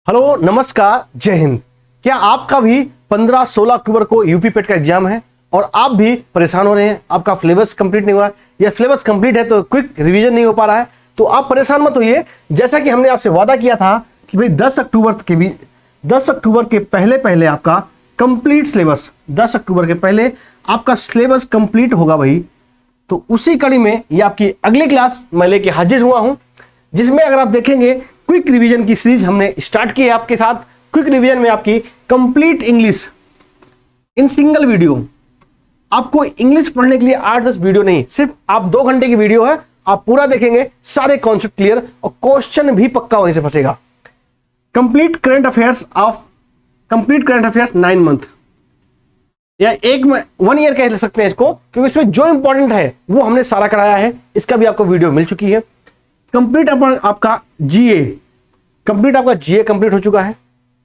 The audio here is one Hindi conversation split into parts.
हेलो नमस्कार जय हिंद। क्या आपका भी 15-16 अक्टूबर को यूपी पेट का एग्जाम है और आप भी परेशान हो रहे हैं, आपका सिलेबस कंप्लीट नहीं हुआ है या सिलेबस कंप्लीट है तो क्विक रिवीजन नहीं हो पा रहा है, तो आप परेशान मत होइए। जैसा कि हमने आपसे वादा किया था कि भाई 10 अक्टूबर के पहले आपका कंप्लीट सिलेबस 10 अक्टूबर के पहले आपका सिलेबस कंप्लीट होगा भाई। तो उसी कड़ी में ये आपकी अगली क्लास मैं लेके हाजिर हुआ हूं, जिसमें अगर आप देखेंगे क्विक रिवीजन की सीरीज हमने स्टार्ट की है आपके साथ। क्विक रिवीजन में आपकी complete English in single video, आपको इंग्लिश पढ़ने के लिए 8-10 वीडियो नहीं, सिर्फ आप 2 घंटे की वीडियो है, आप पूरा देखेंगे, सारे कॉन्सेप्ट क्लियर और क्वेश्चन भी पक्का वहीं से फंसेगा। कंप्लीट करंट अफेयर्स 9 मंथ या 1 ईयर कह सकते हैं इसको, क्योंकि इसमें जो इंपॉर्टेंट है वो हमने सारा कराया है। इसका भी आपको वीडियो मिल चुकी है। कंप्लीट आपका जीए कंप्लीट हो चुका है।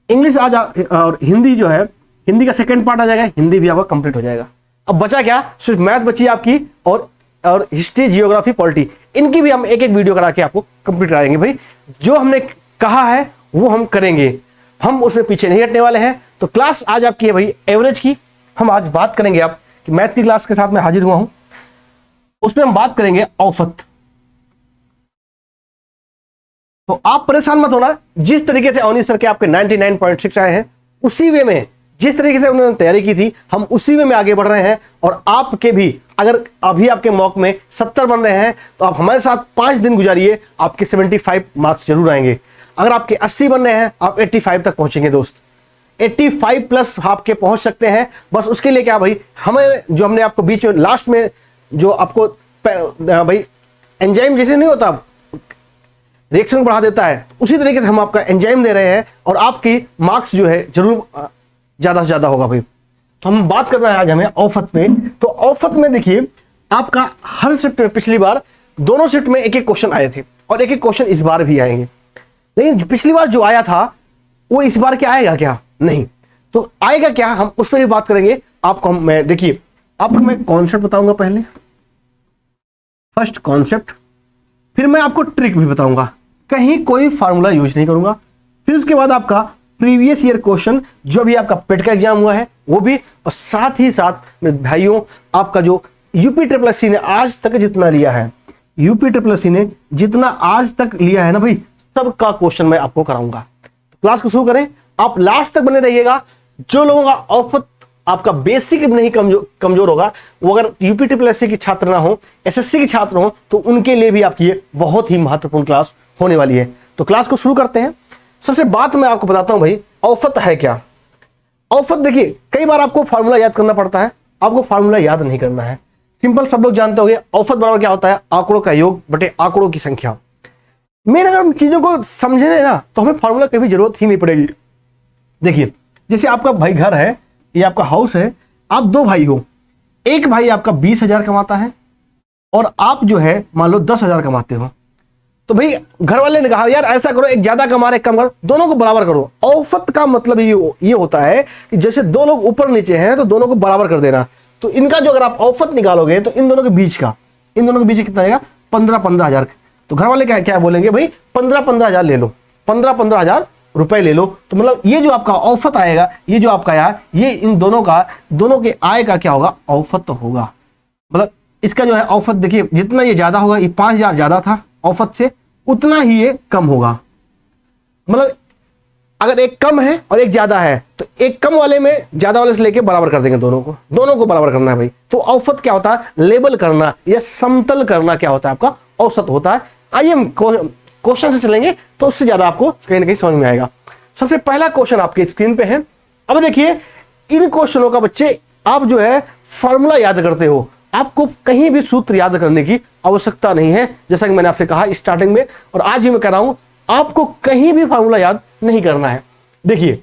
इंग्लिश आज और हिंदी जो है, हिंदी का सेकंड पार्ट आ जाएगा, हिंदी भी आपका कंप्लीट हो जाएगा। अब बचा क्या, सिर्फ मैथ बची आपकी और हिस्ट्री, जियोग्राफी, पॉलिटी, इनकी भी हम एक वीडियो करा के आपको कंप्लीट कराएंगे। भाई जो हमने कहा है वो हम करेंगे, हम उसमें पीछे नहीं हटने वाले हैं। तो क्लास आज आपकी है भाई एवरेज की। हम आज बात करेंगे, आप कि मैथ की क्लास के साथ मैं हाजिर हुआ हूं, उसमें हम बात करेंगे औसत। तो आप परेशान मत होना, जिस तरीके से अवनीश सर के आपके 99.6 आए हैं, उसी वे में जिस तरीके से उन्होंने तैयारी की थी, हम उसी वे में आगे बढ़ रहे हैं। और आपके भी अगर अभी आपके मॉक में 70 बन रहे हैं तो आप हमारे साथ 5 दिन गुजारिए, आपके 75 मार्क्स जरूर आएंगे। अगर आपके 80 बन रहे हैं, आप 85 तक पहुंचेंगे दोस्त। 85 प्लस आपके पहुंच सकते हैं। बस उसके लिए क्या भाई, हमने आपको बीच में लास्ट में जो आपको भाई एंजाइम जैसे नहीं होता, रिएक्शन बढ़ा देता है, उसी तरीके से हम आपका एंजाइम दे रहे हैं और आपकी मार्क्स जो है जरूर ज्यादा से ज्यादा होगा भाई। तो हम बात कर रहे हैं आज हमें औसत में। तो औसत में देखिए, आपका हर शिफ्ट में पिछली बार दोनों शिफ्ट में एक क्वेश्चन आए थे और एक क्वेश्चन इस बार भी आएंगे। लेकिन पिछली बार जो आया था वो इस बार क्या आएगा, क्या नहीं, तो आएगा क्या, हम उस पर भी बात करेंगे। आपको मैं देखिए, आपको मैं कॉन्सेप्ट बताऊंगा पहले, फर्स्ट कॉन्सेप्ट, फिर मैं आपको ट्रिक भी बताऊंगा, कहीं कोई फार्मूला यूज नहीं करूंगा। फिर उसके बाद आपका प्रीवियस ईयर क्वेश्चन जो भी आपका पेट का एग्जाम हुआ है वो भी, और साथ ही साथ मेरे भाइयों आपका जो यूपी ट्रिपल एससी ने आज तक जितना लिया है, यूपी ट्रिपल एससी ने जितना आज तक लिया है ना भाई, सबका क्वेश्चन मैं आपको कराऊंगा। तो क्लास को शुरू करें, आप लास्ट तक बने रहिएगा। जो लोगों का औसत आपका बेसिक नहीं कमजोर होगा, वो अगर यूपी ट्रिपल एससी की छात्र ना हो, एसएससी की छात्र हो, तो उनके लिए भी आपकी ये बहुत ही महत्वपूर्ण क्लास होने वाली है। तो क्लास को शुरू करते हैं। सबसे बात मैं आपको बताता हूं भाई, औसत है क्या। औसत देखिए, कई बार आपको फॉर्मूला याद करना पड़ता है, आपको फॉर्मूला याद नहीं करना है। सिंपल सब लोग जानते होंगे, औसत बराबर क्या होता है, आंकड़ों का योग बटे आंकड़ों की संख्या। मेन अगर हम चीजों को समझने ना, तो हमें फॉर्मूला की भी जरूरत ही नहीं पड़ेगी। देखिए, जैसे आपका भाई घर है, ये आपका हाउस है, आप 2 भाई हो, एक भाई आपका 20,000 कमाता है और आप जो है मान लो 10,000 कमाते हो। तो भाई घर वाले ने कहा यार ऐसा करो, एक ज्यादा कमा रहे, एक कम करो, दोनों को बराबर करो। औसत का मतलब ये होता है कि जैसे 2 लोग ऊपर नीचे हैं तो दोनों को बराबर कर देना। तो इनका जो अगर आप औसत निकालोगे तो इन दोनों के बीच कितना आएगा, 15,000। तो घर वाले क्या बोलेंगे भाई, 15,000 ले लो, 15,000 रुपए ले लो। तो मतलब ये जो आपका औसत आएगा, ये जो आपका आया, ये इन दोनों के आय का क्या होगा, औसत होगा। मतलब इसका जो है औसत देखिए, जितना ये ज्यादा होगा, ये 5,000 ज्यादा था औसत से, उतना ही ये कम होगा। मतलब अगर एक कम है और एक ज्यादा है तो एक कम वाले में ज्यादा वाले से लेके बराबर कर देंगे, दोनों को बराबर करना है भाई। तो औसत क्या होता है, लेबल करना या समतल करना क्या होता है, आपका औसत होता है। आइए हम क्वेश्चन से चलेंगे तो उससे ज्यादा आपको कहीं ना कहीं समझ में आएगा। सबसे पहला क्वेश्चन आपके स्क्रीन पे है। अब देखिए, इन क्वेश्चनों का बच्चे आप जो है फॉर्मूला याद करते हो, आपको कहीं भी सूत्र याद करने की आवश्यकता नहीं है। जैसा कि मैंने आपसे कहा स्टार्टिंग में और आज ही मैं कह रहा हूं, आपको कहीं भी फॉर्मूला याद नहीं करना है। देखिए,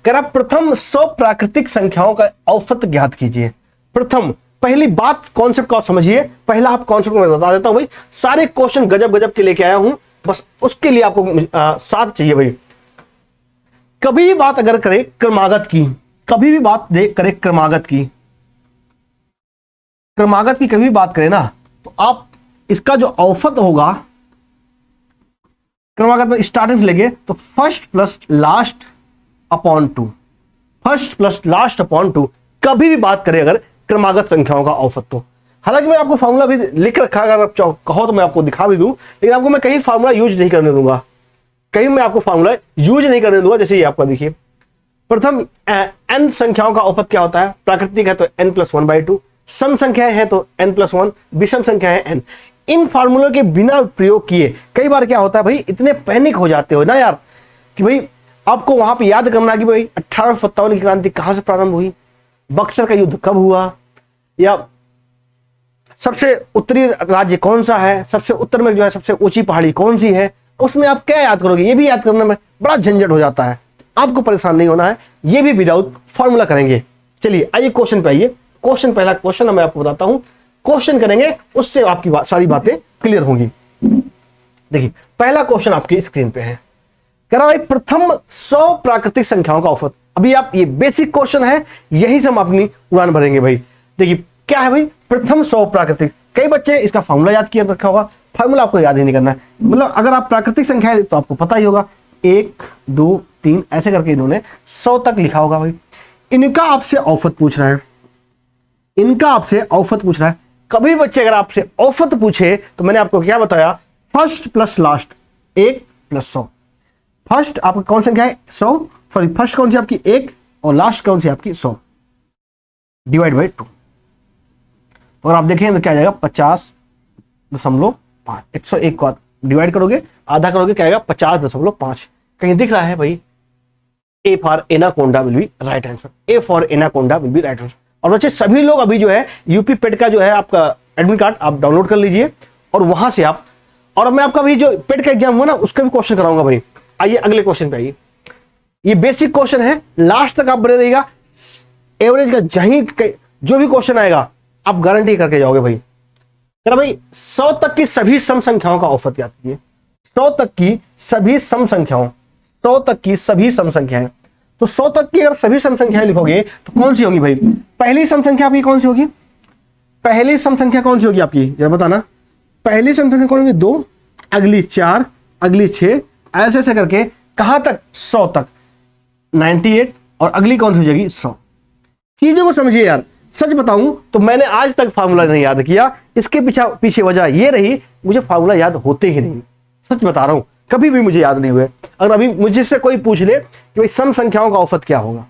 कह रहा प्रथम 100 प्राकृतिक संख्याओं का औसत ज्ञात कीजिए। प्रथम, पहली बात कॉन्सेप्ट को आप समझिए। पहला आप कॉन्सेप्ट को मैं बता देता हूं भाई, सारे क्वेश्चन गजब के लेके आया हूं, बस उसके लिए आपको साथ चाहिए भाई। कभी भी बात अगर करे क्रमागत की, कभी भी बात करे क्रमागत की कभी भी बात करें ना, तो आप इसका जो औसत होगा क्रमागत में स्टार्टिंग से लेंगे तो first plus last upon two, first plus last upon two, कभी भी बात करें अगर क्रमागत संख्याओं का औसत तो। हालांकि मैं आपको फार्मूला भी लिख रखा है, अगर आप कहो तो मैं आपको दिखा भी दूं, लेकिन आपको मैं कहीं फार्मूला यूज नहीं करने दूंगा, कहीं मैं आपको फार्मूला यूज नहीं करने दूंगा। जैसे ये आपका देखिए, प्रथम n संख्याओं का औसत क्या होता है, प्राकृतिक है तो n+1/2, सम संख्याएं हैं तो n+1, विषम संख्या है n। इन फार्मूलों के बिना प्रयोग किए कई बार क्या होता है भाई, इतने पैनिक हो जाते हो ना यार कि भाई आपको वहां पे याद करना कि भाई 1857 की क्रांति कहां से प्रारंभ हुई, बक्सर का युद्ध कब हुआ, या सबसे उत्तरी राज्य कौन सा है, सबसे उत्तर में जो है सबसे ऊंची पहाड़ी कौन सी है, उसमें आप क्या याद करोगे, ये भी याद करने में बड़ा झंझट हो जाता है। आपको परेशान नहीं होना है, ये भी विदाउट फॉर्मूला करेंगे। चलिए आइए क्वेश्चन पे आइए। क्वेश्चन, पहला क्वेश्चन मैं आपको बताता हूं, क्वेश्चन करेंगे उससे आपकी सारी बातें क्लियर होंगी। देखिए पहला क्वेश्चन आपकी स्क्रीन पे है, कह रहा भाई प्रथम 100 प्राकृतिक संख्याओं का औसत। अभी आप, ये बेसिक क्वेश्चन है, यही से हम अपनी उड़ान भरेंगे भाई। देखिए क्या है भाई, प्रथम 100 प्राकृतिक। कई बच्चे इसका फार्मूला याद किया रखा होगा, फार्मूला आपको याद ही नहीं करना है। मतलब अगर आप प्राकृतिक संख्या है तो आपको पता ही होगा, 1 2 3 ऐसे करके इन्होंने 100 तक लिखा होगा भाई। इनका आपसे औसत पूछ रहा है, इनका आपसे औसत पूछ रहा है। कभी बच्चे अगर आपसे औसत पूछे तो मैंने आपको क्या बताया, फर्स्ट प्लस लास्ट 1+100। फर्स्ट आपका कौन संख्या है 100, सॉरी फर्स्ट कौन सी आपकी 1 और लास्ट कौन सी आपकी 100 डिवाइड बाई 2। तो अगर आप देखें तो क्या जाएगा 50.5। 101 को डिवाइड करोगे, आधा करोगे, क्या आएगा 50.5। कहीं दिख रहा है भाई, ए for anaconda will be right answer, A for anaconda will be right answer. और बच्चे सभी लोग अभी जो है यूपी पेट का जो है आपका एडमिट कार्ड आप डाउनलोड कर लीजिए और वहां से आप, और मैं आपका भी जो पेट का एग्जाम हुआ ना उसका भी क्वेश्चन कराऊंगा भाई। आइए अगले क्वेश्चन पे आइए, ये बेसिक क्वेश्चन है, लास्ट तक आप बने रहिएगा। एवरेज का जहीं जो भी क्वेश्चन आएगा आप गारंटी करके जाओगे भाई। चलो भाई 100 तक की सभी सम संख्याओं का औसत याद कीजिए, 100 तक की सभी सम संख्याओं, 100 तक की सभी सम संख्याएं। तो 100 तक की अगर सभी सम संख्याएं लिखोगे तो कौन सी होगी भाई, पहली सम संख्या आपकी कौन सी होगी, पहली सम संख्या कौन सी होगी आपकी जरा बताना। पहली सम संख्या कौन होगी 2, अगली 4, अगली 6, ऐसे ऐसे करके कहां तक 100 तक 98, और अगली कौन सी हो जाएगी 100। चीजों को समझिए यार, सच बताऊं तो मैंने आज तक फार्मूला नहीं याद किया, इसके पीछे वजह ये रही, मुझे फार्मूला याद होते ही नहीं, सच बता रहा हूं, कभी भी मुझे याद नहीं हुए। अगर अभी मुझे से कोई पूछ ले कि भाई सम संख्याओं का औसत क्या होगा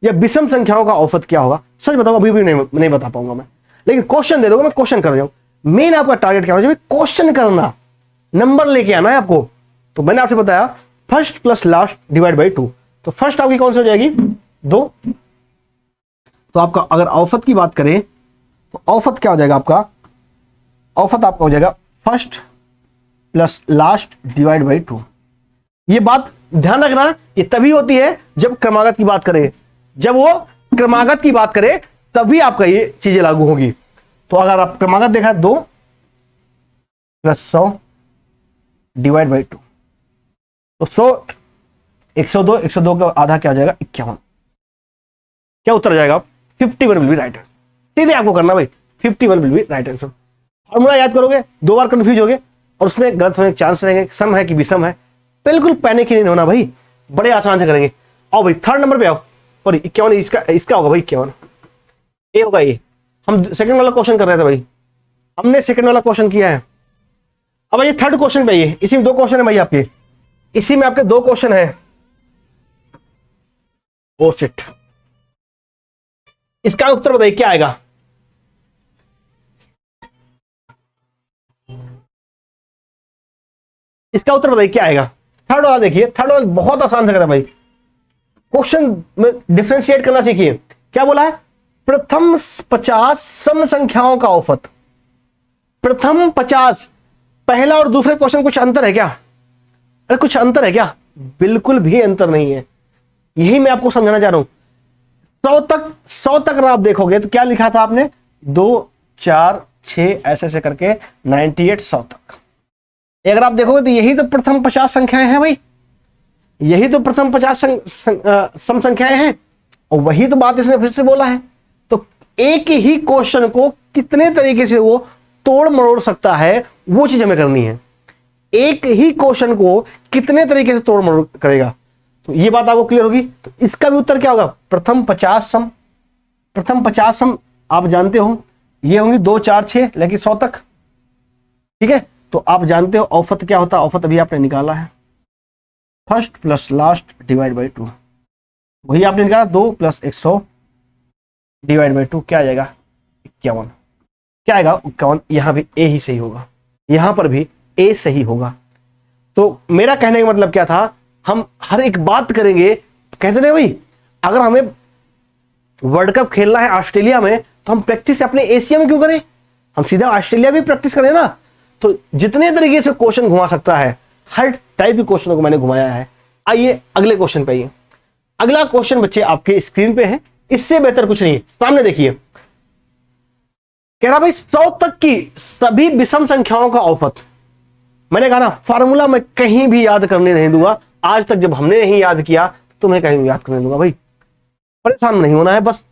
या विषम संख्याओं का औसत क्या होगा, सच बताऊं अभी भी नहीं बता पाऊंगा मैं। लेकिन क्वेश्चन दे दोगे, मैं क्वेश्चन कर जाऊं। मेन आपका टारगेट क्या होना चाहिए, क्वेश्चन करना, नंबर लेके आना है आपको। तो मैंने आपसे बताया first plus last divide by 2, तो फर्स्ट आपकी कौन सी हो जाएगी 2। तो आपका अगर औसत की बात करें तो औसत क्या हो जाएगा आपका, औसत आपका हो जाएगा first plus last divide by 2। ये बात ध्यान रखना, ये तभी होती है जब क्रमागत की बात करें, जब वो क्रमागत की बात करे तभी आपका ये चीजें लागू होगी। तो अगर आप क्रमागत देखा 2 + 100 डिवाइड बाई 2, तो 100 102, 102 का आधा क्या हो जाएगा 51। क्या उत्तर जाएगा 51 विल बी राइट आंसर। सीधे आपको करना भाई, 51 will be right answer. Formula याद करोगे, 2 बार कंफ्यूज होगे और उसमें गलत होने के चांस रहेंगे, सम है कि विषम है। बिल्कुल पैनिक ही नहीं होना भाई, बड़े आसान से करेंगे। आओ भाई थर्ड नंबर पे आओ, सॉरी 51, इसका होगा भाई 51, ए होगा ये। हम सेकंड वाला क्वेश्चन कर रहे थे भाई, हमने सेकंड वाला क्वेश्चन किया है। अब ये थर्ड क्वेश्चन पे आइए, इसी में 2 क्वेश्चन है भाई आपके, इसी में आपके 2 क्वेश्चन है। ओ शिट, इसका उत्तर बताइए क्या आएगा। इसका उत्तर बताइए क्या आएगा। थर्ड वाला देखिए, थर्ड वाला बहुत आसान से करा भाई, क्वेश्चन में डिफरेंशिएट करना सीखिए। क्या बोला है, प्रथम 50 सम संख्याओं का औसत। प्रथम 50, पहला और दूसरे क्वेश्चन कुछ अंतर है क्या, अरे कुछ अंतर है क्या, बिल्कुल भी अंतर नहीं है। यही मैं आपको समझाना चाह रहा हूं। 100 तक अगर आप देखोगे तो क्या लिखा था आपने, 2 4 6 ऐसे ऐसे करके 98 100 तक। अगर आप देखोगे तो यही तो प्रथम 50 संख्याएं हैं भाई, यही तो प्रथम 50 सम संख्याएं हैं, और वही तो बात इसने फिर से बोला है। तो एक ही क्वेश्चन को कितने तरीके से वो तोड़ मरोड़ सकता है, वो चीज हमें करनी है। एक ही क्वेश्चन को कितने तरीके से तोड़ मरोड़ करेगा। तो ये बात आपको क्लियर होगी। तो इसका भी उत्तर क्या होगा, प्रथम 50 सम। प्रथम 50 सम आप जानते हो ये होंगी 2 4 6 लेकिन 100 तक, ठीक है। तो आप जानते हो औसत क्या होता है, औसत अभी आपने निकाला है, first plus last divide by 2, वही आपने निकाला 2 + 100 डिवाइड बाई 2, क्या आ जाएगा 51, क्या आएगा 51। यहां भी ए ही सही होगा, यहां पर भी ए सही होगा। तो मेरा कहने का मतलब क्या था, हम हर एक बात करेंगे, कहते नहीं भाई अगर हमें वर्ल्ड कप खेलना है ऑस्ट्रेलिया में तो हम प्रैक्टिस अपने एशिया में क्यों करें, हम सीधा ऑस्ट्रेलिया भी प्रैक्टिस करें ना। तो जितने तरीके से क्वेश्चन घुमा सकता है, हर टाइप के क्वेश्चन को मैंने घुमाया है। आइए अगले क्वेश्चन पे आइए। अगला क्वेश्चन बच्चे आपके स्क्रीन पे है, इससे बेहतर कुछ नहीं है, सामने देखिए। कह रहा भाई 100 तक की सभी विषम संख्याओं का औसत। मैंने कहा ना फार्मूला मैं कहीं भी याद करने नहीं दूंगा, आज तक जब हमने नहीं याद किया तुम्हें कहीं याद करने दूंगा। भाई परेशान नहीं होना है, बस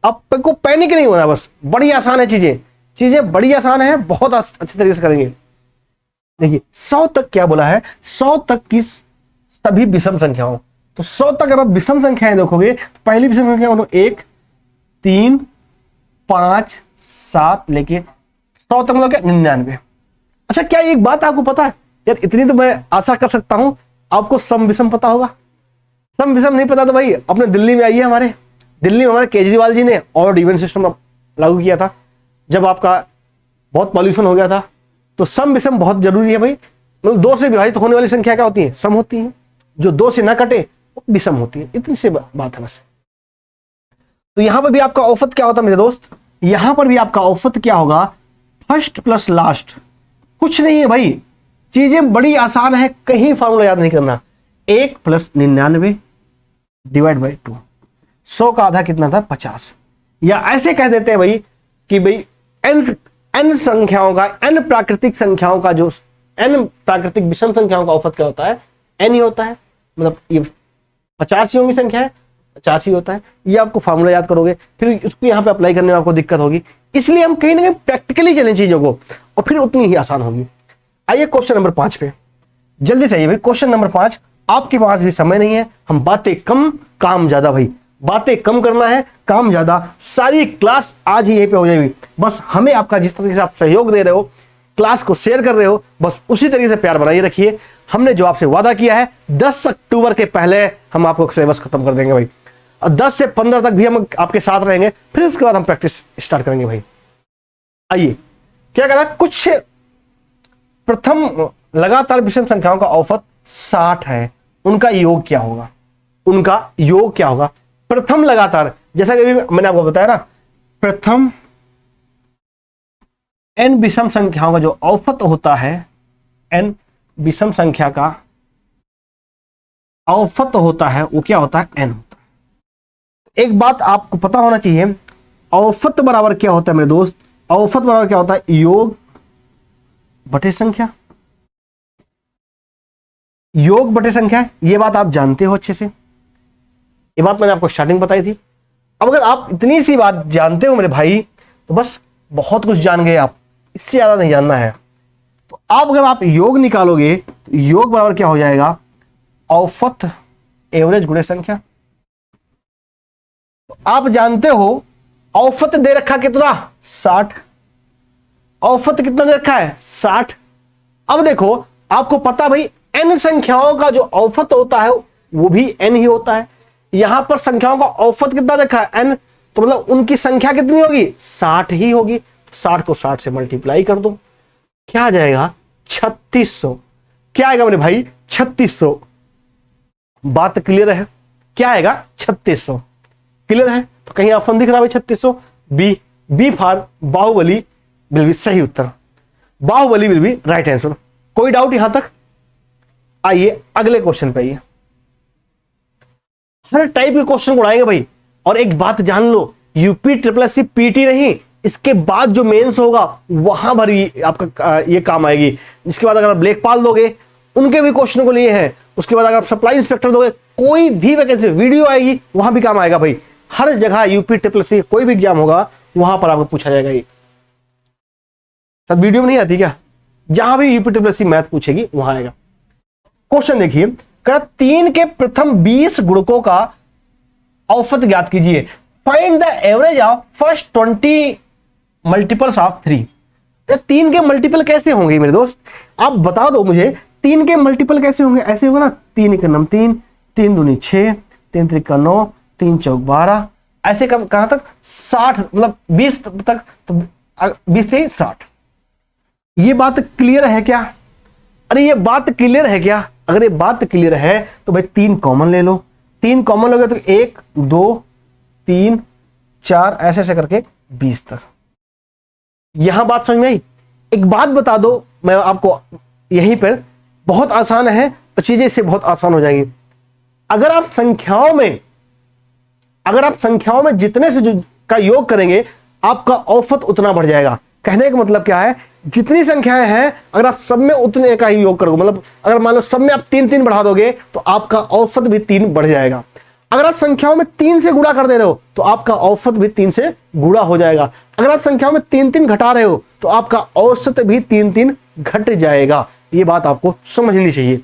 आपको पैनिक नहीं होना, बस बड़ी आसान है चीजें बड़ी आसान है, बहुत अच्छे तरीके से करेंगे। देखिए 100 तक क्या बोला है, 100 तक की सभी विषम संख्याओं। तो 100 तक अगर आप विषम संख्याएं देखोगे, पहली विषम संख्या बोलो 1 3 5 7 लेके 100 तक मतलब क्या 99। अच्छा क्या एक बात आपको पता है यार, इतनी तो मैं आशा कर सकता हूं आपको सम विषम पता होगा। सम विषम नहीं पता तो भाई अपने दिल्ली में आइए, हमारे दिल्ली में हमारे केजरीवाल जी ने ऑड इवन सिस्टम लागू किया था जब आपका बहुत पॉल्यूशन हो गया था। तो सम विषम बहुत जरूरी है भाई, मतलब 2 से विभाजित होने वाली संख्या क्या होती है, सम होती है, जो 2 से ना कटे वो विषम होती है। इतनी सी बात है बस। तो यहां पर भी आपका औसत क्या होता है मेरे दोस्त, यहां पर भी आपका औसत क्या होगा, फर्स्ट प्लस लास्ट। कुछ नहीं है भाई, चीजें बड़ी आसान है, कहीं फॉर्मूला याद नहीं करना। 1 + 99 डिवाइड बाई 2, 100 का आधा कितना था 50। या ऐसे कह देते हैं भाई कि भाई n संख्याओं का, n प्राकृतिक संख्याओं का, जो n प्राकृतिक विषम संख्याओं का औसत क्या होता है, n ही होता है। मतलब ये 50 ही होंगी संख्या है, 50 ही होता है। ये आपको फॉर्मूला याद करोगे, फिर इसको यहाँ पे अप्लाई करने में आपको दिक्कत होगी, इसलिए हम कहीं ना कहीं प्रैक्टिकली चलें चीजों को, और फिर उतनी ही आसान होगी। आइए क्वेश्चन नंबर 5 पे जल्दी से आइए भाई। क्वेश्चन नंबर 5, आपके पास भी समय नहीं है, हम बातें कम काम ज्यादा, भाई बातें कम करना है काम ज्यादा। सारी क्लास आज ही यहीं पे हो जाएगी, बस हमें आपका जिस तरीके से आप सहयोग दे रहे हो, क्लास को शेयर कर रहे हो, बस उसी तरीके से प्यार बनाए रखिए। हमने जो आपसे वादा किया है 10 अक्टूबर के पहले हम आपको सिलेबस खत्म कर देंगे भाई, और 10 से 15 तक भी हम आपके साथ रहेंगे, फिर उसके बाद हम प्रैक्टिस स्टार्ट करेंगे भाई। आइए क्या करा, कुछ प्रथम लगातार विषम संख्याओं का औसत 60 है, उनका योग क्या होगा, उनका योग क्या होगा। प्रथम लगातार, जैसा कि मैंने आपको बताया ना, प्रथम n विषम संख्याओं का जो औसत होता है, n विषम संख्या का औसत होता है, वो क्या होता है, n होता है। एक बात आपको पता होना चाहिए, औसत बराबर क्या होता है मेरे दोस्त, औसत बराबर क्या होता है, योग बटे संख्या। योग बटे संख्या, ये बात आप जानते हो अच्छे से, ये बात मैंने आपको स्टार्टिंग बताई थी। अब अगर आप इतनी सी बात जानते हो मेरे भाई, तो बस बहुत कुछ जान गए आप, इससे ज्यादा नहीं जानना है। तो आप अगर आप योग निकालोगे तो योग बराबर क्या हो जाएगा, औसत एवरेज गुणे संख्या। तो आप जानते हो औसत दे रखा कितना, 60। औसत कितना दे रखा है, 60। अब देखो आपको पता भाई n संख्याओं का जो औसत होता है वो भी n ही होता है। यहां पर संख्याओं का औसत कितना देखा है, n, तो मतलब उनकी संख्या कितनी होगी, 60 ही होगी। 60 को 60 से मल्टीप्लाई कर दो, क्या आ जाएगा 3600। क्या आएगा मेरे भाई 3600। बात क्लियर है, क्या आएगा 3600, क्लियर है। तो कहीं ऑप्शन दिख रहा है 3600, B for Baahubali will be सही उत्तर, Baahubali will be right answer. कोई डाउट यहां तक। आइए अगले क्वेश्चन पे आइए। हर टाइप के क्वेश्चन उड़ाएंगे भाई, और एक बात जान लो, यूपी SSC पीटी नहीं, इसके बाद जो मेंस होगा वहां भर आपका ये काम आएगी। इसके बाद अगर आप लेखपाल दोगे उनके भी क्वेश्चन को लिए हैं, उसके बाद अगर आप सप्लाई इंस्पेक्टर दोगे, कोई भी वैकेंसी वीडियो आएगी वहां भी काम आएगा भाई। हर जगह यूपी SSC कोई भी एग्जाम होगा वहां पर आपको पूछा जाएगा। ये सब वीडियो में नहीं आती क्या, जहां भी यूपीट्रिपल मैथ पूछेगी वहां आएगा। क्वेश्चन देखिए, 3 के प्रथम 20 गुणकों का औसत ज्ञात कीजिए। Find the average of first 20 multiples of 3। 3 के मल्टीपल कैसे होंगे मेरे दोस्त, आप बता दो मुझे। 3 के मल्टीपल कैसे होंगे, ऐसे होगा ना, 3 × 9 3, 3 दूनी 6, 3 त्रिका 9, 3 चौक 12, ऐसे कहां तक 60, मतलब 20 तक, तो 20 से 60। ये बात क्लियर है क्या? अरे ये बात क्लियर है क्या? अगर ये बात क्लियर है तो भाई 3 कॉमन ले लो। 3 कॉमन लोगे तो 1 2 3 4 ऐसे ऐसे करके 20 तक। यहां बात समझ में आई? एक बात बता दो मैं आपको यहीं पर, बहुत आसान है तो चीजें इससे बहुत आसान हो जाएंगी। अगर आप संख्याओं में जितने से का योग करेंगे आपका औसत उतना बढ़ जाएगा। कहने का मतलब क्या है, जितनी संख्याएं हैं अगर आप सब में उतने का ही योग करोगे, मतलब अगर मान लो सब में आप 3 बढ़ा दोगे तो आपका औसत भी 3 बढ़ जाएगा। अगर आप संख्याओं में 3 से गुणा कर दे रहे हो तो आपका औसत भी 3 से गुणा हो जाएगा। अगर आप संख्याओं में 3 घटा रहे हो तो आपका औसत भी 3 घट जाएगा। ये बात आपको समझनी चाहिए।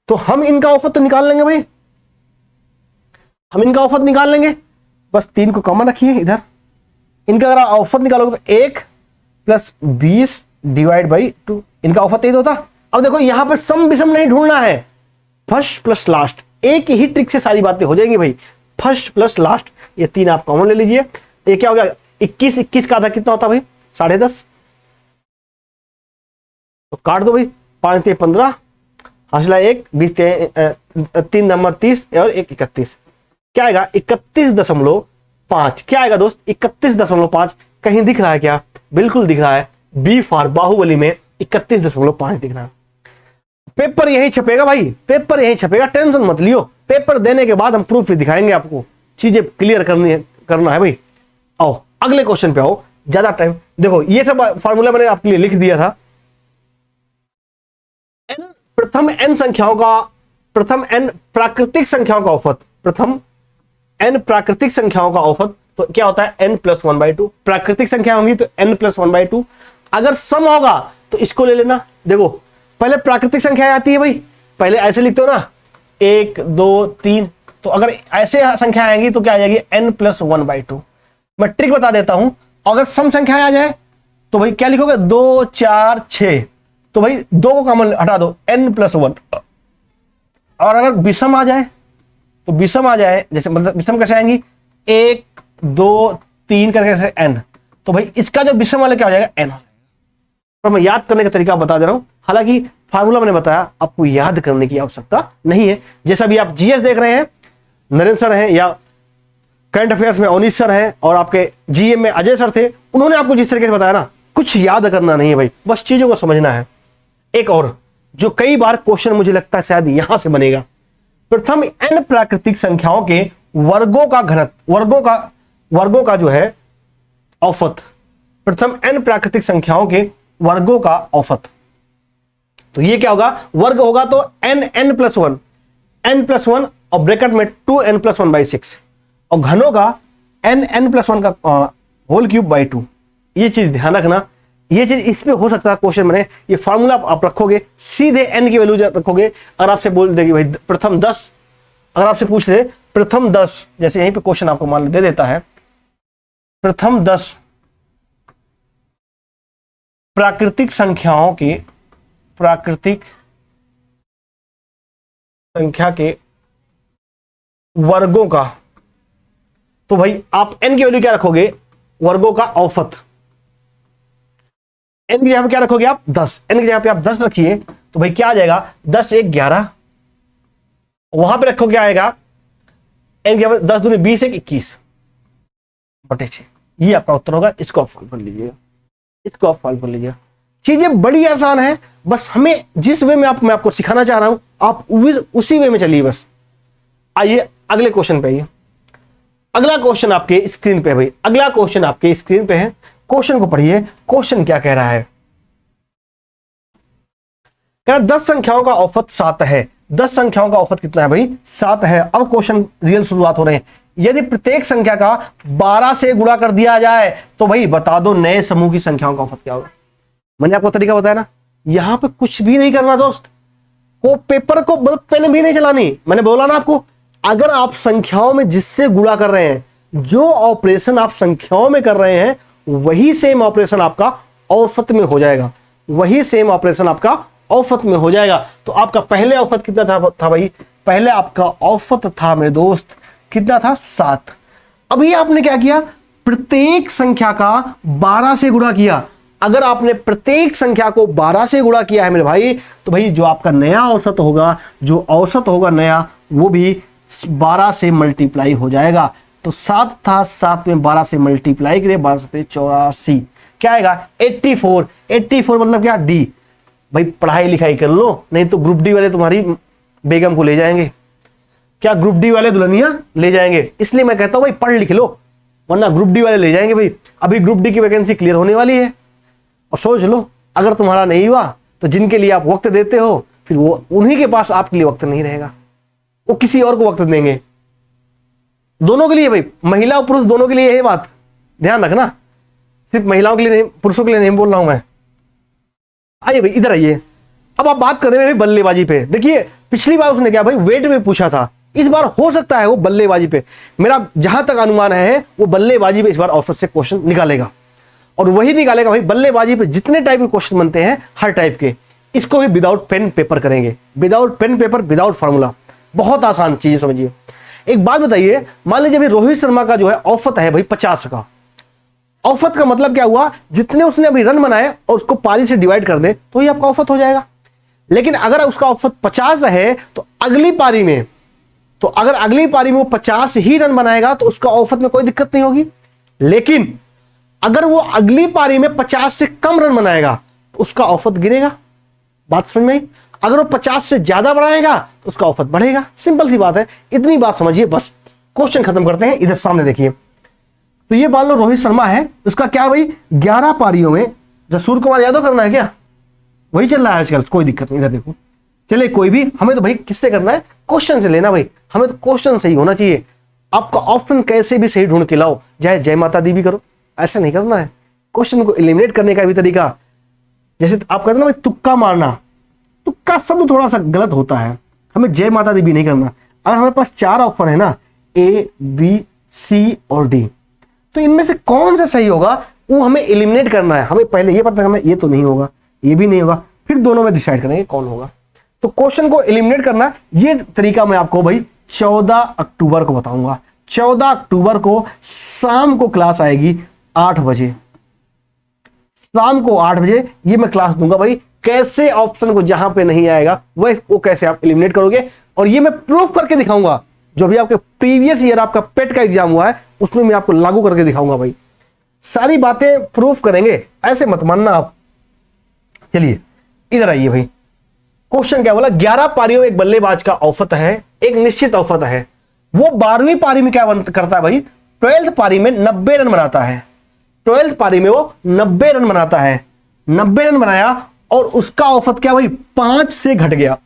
तो हम इनका औसत तो निकाल लेंगे भाई, हम इनका औसत निकाल लेंगे। बस 3 को कॉमन रखिए इधर। इनका अगर औसत निकालोगे तो 1 + 20 / 2, इनका औसत 3 होता। अब देखो यहां पर सम विषम नहीं ढूंढना है, फर्स्ट प्लस लास्ट, एक ही ट्रिक से सारी बातें हो जाएंगी भाई। फर्स्ट प्लस लास्ट, ये 3 आप कॉमन ले लीजिए। ये क्या हो गया, 21 का आधा कितना होता भाई, 10.5। तो काट दो भाई, 5 × 15, हासिला 1, 20 3 नंबर 30 और 1 31। क्या आएगा 31.5। क्या आएगा दोस्त 31.5। कहीं दिख रहा है क्या? बिल्कुल दिख रहा है, बी फॉर बाहुबली में 31.5 दिख रहा है। पेपर यही छपेगा भाई, पेपर यही छपेगा, टेंशन मत लियो। पेपर देने के बाद हम प्रूफ भी दिखाएंगे आपको, चीजें क्लियर करना है भाई। आओ अगले क्वेश्चन पे आओ, ज्यादा टाइम देखो, ये सब फार्मूला मैंने आपके लिए लिख दिया था। प्रथम n प्राकृतिक संख्याओं का औसत, प्रथम n प्राकृतिक संख्याओं का औसत तो क्या होता है n + 1/2। प्राकृतिक संख्या होंगी तो n + 1/2। अगर सम होगा तो इसको ले लेना। देखो पहले प्राकृतिक संख्या आती है भाई, पहले ऐसे लिखते हो ना 1 2 3, तो अगर ऐसे संख्या आएंगी तो क्या आ जाएगी n + 1/2। मैं ट्रिक बता देता हूं, अगर सम संख्या आ जाए तो भाई क्या लिखोगे 2 4 6, तो भाई 2 को कॉमन हटा दो n + 1। और अगर विषम आ जाए तो विषम आ जाए, जैसे मतलब विषम कैसे आएंगी 1 2 3 करके n, तो भाई इसका जो विषम वाला क्या हो जाएगा n। तो मैं याद करने का तरीका बता दे रहा हूं, हालांकि फार्मूला मैंने बताया, आपको याद करने की आवश्यकता नहीं है। जैसा भी आप जीएस देख रहे हैं, नरेंद्र सर हैं, या करंट अफेयर्स में अवनीश सर हैं, और आपके जीएम में अजय सर थे, उन्होंने आपको जिस तरीके से बताया ना, कुछ याद करना नहीं है भाई, बस चीजों को समझना है। एक और जो कई बार क्वेश्चन मुझे लगता है शायद यहां से बनेगा, प्रथम n प्राकृतिक संख्याओं के वर्गों का घनत्व, वर्गों का जो है औसत, प्रथम n प्राकृतिक संख्याओं के वर्गों का औसत। तो ये क्या होगा, वर्ग होगा तो n + 1 और ब्रैकेट में 2n + 1/6, और घनों का n + 1 का होल क्यूब / 2। ये चीज ध्यान रखना, ये चीज इसमें हो सकता है क्वेश्चन बने। ये फार्मूला आप रखोगे, सीधे n की वैल्यू रखोगे। अगर आपसे बोल देगी भाई प्रथम 10, अगर आपसे पूछ ले प्रथम 10, जैसे यहीं पे क्वेश्चन आपको मान दे देता है, प्रथम 10 प्राकृतिक संख्या के वर्गों का, तो भाई आप n की वैल्यू क्या रखोगे, वर्गों का औसत। n की जगह पे क्या रखोगे आप 10, n की जगह पे आप 10 रखिए, तो भाई क्या आ जाएगा 10 1 11, वहां पे रखो क्या आएगा n की जगह 10 दूनी 20 1 21 बटे 6। ये आपका उत्तर होगा, इसको आप सॉल्व कर लीजिएगा, इसको आप सॉल्व कर लीजिएगा। चीजें बड़ी आसान है, बस हमें जिस वे में मैं आपको सिखाना चाह रहा हूं आप उसी वे में चलिए बस। आइए अगले क्वेश्चन पे आइए। अगला क्वेश्चन आपके स्क्रीन पे है भाई, अगला क्वेश्चन आपके स्क्रीन पे है। क्वेश्चन को पढ़िए, क्वेश्चन क्या कह रहा है। कह रहा 10 संख्याओं का औसत 7 है। 10 संख्याओं का औसत कितना है भाई, 7 है। अब क्वेश्चन रियल शुरुआत हो रहे हैं। यदि प्रत्येक संख्या का 12 से गुणा कर दिया जाए तो भाई बता दो नए समूह की संख्याओं का औसत क्या होगा। मैंने आपको तरीका बताया ना, यहां पे कुछ भी नहीं करना दोस्त, को पेपर को पेन भी नहीं चलानी। मैंने बोला ना आपको, अगर आप संख्याओं में जिससे गुणा कर रहे हैं, जो ऑपरेशन आप संख्याओं में कर रहे हैं, वही सेम ऑपरेशन आपका औसत में हो जाएगा, वही सेम ऑपरेशन आपका औसत में हो जाएगा। तो आपका पहले औसत कितना था भाई, पहले आपका औसत था मेरे दोस्त कितना था, 7। अभी आपने क्या किया, प्रत्येक संख्या का 12 से गुणा किया। अगर आपने प्रत्येक संख्या को 12 से गुणा किया है मेरे भाई, तो भाई जो आपका नया औसत होगा, जो औसत होगा नया, वो भी 12 से मल्टीप्लाई हो जाएगा। तो 7 था, 7 में 12 से मल्टीप्लाई करिए, 12 से 84, क्या आएगा 84। 84 मतलब क्या, डी। भाई पढ़ाई लिखाई कर लो, नहीं तो ग्रुप डी वाले तुम्हारी बेगम को ले जाएंगे, क्या ग्रुप डी वाले दुल्हनिया ले जाएंगे। इसलिए मैं कहता हूं भाई पढ़ लिख लो, वरना ग्रुप डी वाले ले जाएंगे। भाई अभी ग्रुप डी की वैकेंसी क्लियर होने वाली है, और सोच लो अगर तुम्हारा नहीं हुआ तो जिनके लिए आप वक्त देते हो, फिर वो उन्हीं के पास आपके लिए वक्त नहीं रहेगा, वो किसी और को वक्त देंगे। दोनों के लिए भाई, महिला और पुरुष दोनों के लिए यही बात ध्यान रखना, सिर्फ महिलाओं के लिए नहीं, पुरुषों के लिए नहीं बोल रहा हूं मैं। आइए भाई इधर आइए, अब आप बात कर रहे हैं बल्लेबाजी पे। देखिए पिछली बार उसने क्या भाई वेट में पूछा था, इस बार हो सकता है वो बल्लेबाजी पे, मेरा जहां तक अनुमान है वो बल्लेबाजी पे इस बार औसत से क्वेश्चन निकालेगा, और वही निकालेगा भाई। बल्लेबाजी पे जितने टाइप के क्वेश्चन बनते हैं हर टाइप के, इसको भी विदाउट पेन पेपर करेंगे, without pen paper, without formula, बहुत आसान चीज समझिए। एक बात बताइए, मान लीजिए रोहित शर्मा का जो है औसत है भाई 50 का। औसत का मतलब क्या हुआ, जितने उसने अभी रन बनाए और उसको पारी से डिवाइड कर दे तो ही आपका औसत हो जाएगा। लेकिन अगर उसका औसत 50 है तो अगली पारी में, तो अगर अगली पारी में वो 50 ही रन बनाएगा तो उसका औसत में कोई दिक्कत नहीं होगी। लेकिन अगर वो अगली पारी में 50 से कम रन बनाएगा तो उसका औसत गिरेगा। बात समझ में आई? अगर वो 50 से ज्यादा बनाएगा तो उसका औसत बढ़ेगा। सिंपल सी बात है, इतनी बात समझिए बस। क्वेश्चन खत्म करते हैं, इधर सामने देखिए। तो ये मान लो रोहित शर्मा है, उसका क्या भाई 11 पारियों में, जो सूर्य कुमार यादव करना है क्या, वही चल रहा है आजकल, कोई दिक्कत नहीं। इधर देखो, चले कोई भी, हमें तो भाई किससे करना है, क्वेश्चन से लेना भाई, हमें तो क्वेश्चन सही होना चाहिए। आपका ऑप्शन कैसे भी सही ढूंढ के लाओ, चाहे जय माता दी भी करो, ऐसा नहीं करना है। क्वेश्चन को एलिमिनेट करने का भी तरीका, जैसे आप कहते ना भाई तुक्का मारना, तुक्का शब्द थोड़ा सा गलत होता है, हमें जय माता दी भी नहीं करना। अगर हमारे पास 4 ऑप्शन है ना, ए बी सी और डी, तो इनमें से कौन सा सही होगा वो हमें एलिमिनेट करना है। हमें पहले ये पता करना है ये तो नहीं होगा, ये भी नहीं होगा, फिर दोनों में डिसाइड करेंगे कौन होगा। तो क्वेश्चन को एलिमिनेट करना, ये तरीका मैं आपको भाई 14 अक्टूबर को बताऊंगा। 14 अक्टूबर को शाम को क्लास आएगी 8 बजे, शाम को 8 बजे ये मैं क्लास दूंगा भाई, कैसे ऑप्शन को जहां पे नहीं आएगा वो कैसे आप एलिमिनेट करोगे। और ये मैं प्रूफ करके दिखाऊंगा, जो भी आपके प्रीवियस ईयर आपका पेट का एग्जाम हुआ है उसमें मैं आपको लागू करके दिखाऊंगा भाई, सारी बातें प्रूफ करेंगे, ऐसे मत मानना आप। चलिए इधर आइए भाई, क्वेश्चन क्या बोला, 11 पारियों में एक बल्लेबाज का औसत है, एक निश्चित औसत है। वो 12वीं पारी में क्या करता है भाई, 12th पारी में 90 रन बनाता है। 12th पारी में वो 90 रन बनाता है, 90 रन बनाया और उसका औसत क्या भाई 5 से घट गया।